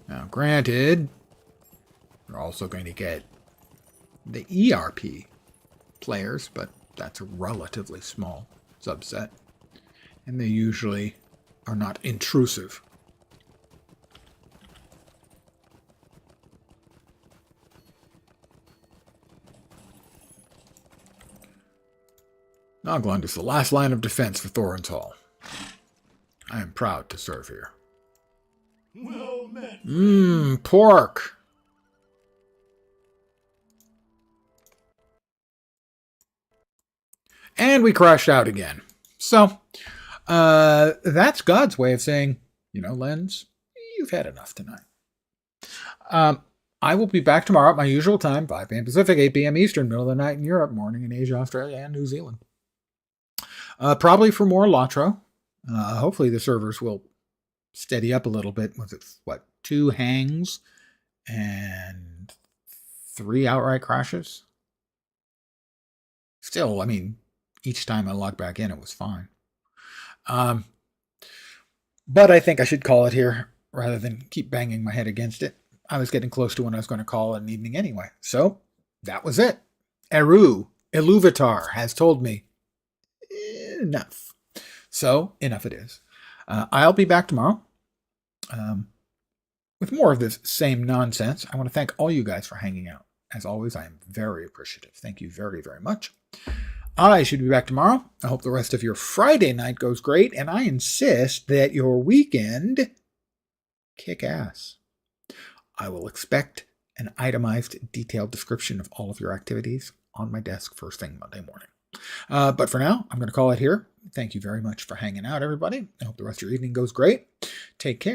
Now, granted, you're also going to get the ERP players, but that's a relatively small subset. And they usually are not intrusive. Nogland is the last line of defense for Thorin's Hall. I am proud to serve here. Well met. Pork. And we crashed out again. So, that's God's way of saying, Lens, you've had enough tonight. I will be back tomorrow at my usual time, 5 p.m. Pacific, 8 p.m. Eastern, middle of the night in Europe, morning in Asia, Australia, and New Zealand. Probably for more LotRO. Hopefully the servers will steady up a little bit with, 2 hangs and 3 outright crashes? Still, each time I logged back in, it was fine. But I think I should call it here rather than keep banging my head against it. I was getting close to when I was going to call it an evening anyway. So, that was it. Iluvatar has told me enough. So, enough it is. I'll be back tomorrow with more of this same nonsense. I want to thank all you guys for hanging out. As always, I am very appreciative. Thank you very, very much. I should be back tomorrow. I hope the rest of your Friday night goes great, and I insist that your weekend kick ass. I will expect an itemized, detailed description of all of your activities on my desk first thing Monday morning. But for now, I'm going to call it here. Thank you very much for hanging out, everybody. I hope the rest of your evening goes great. Take care.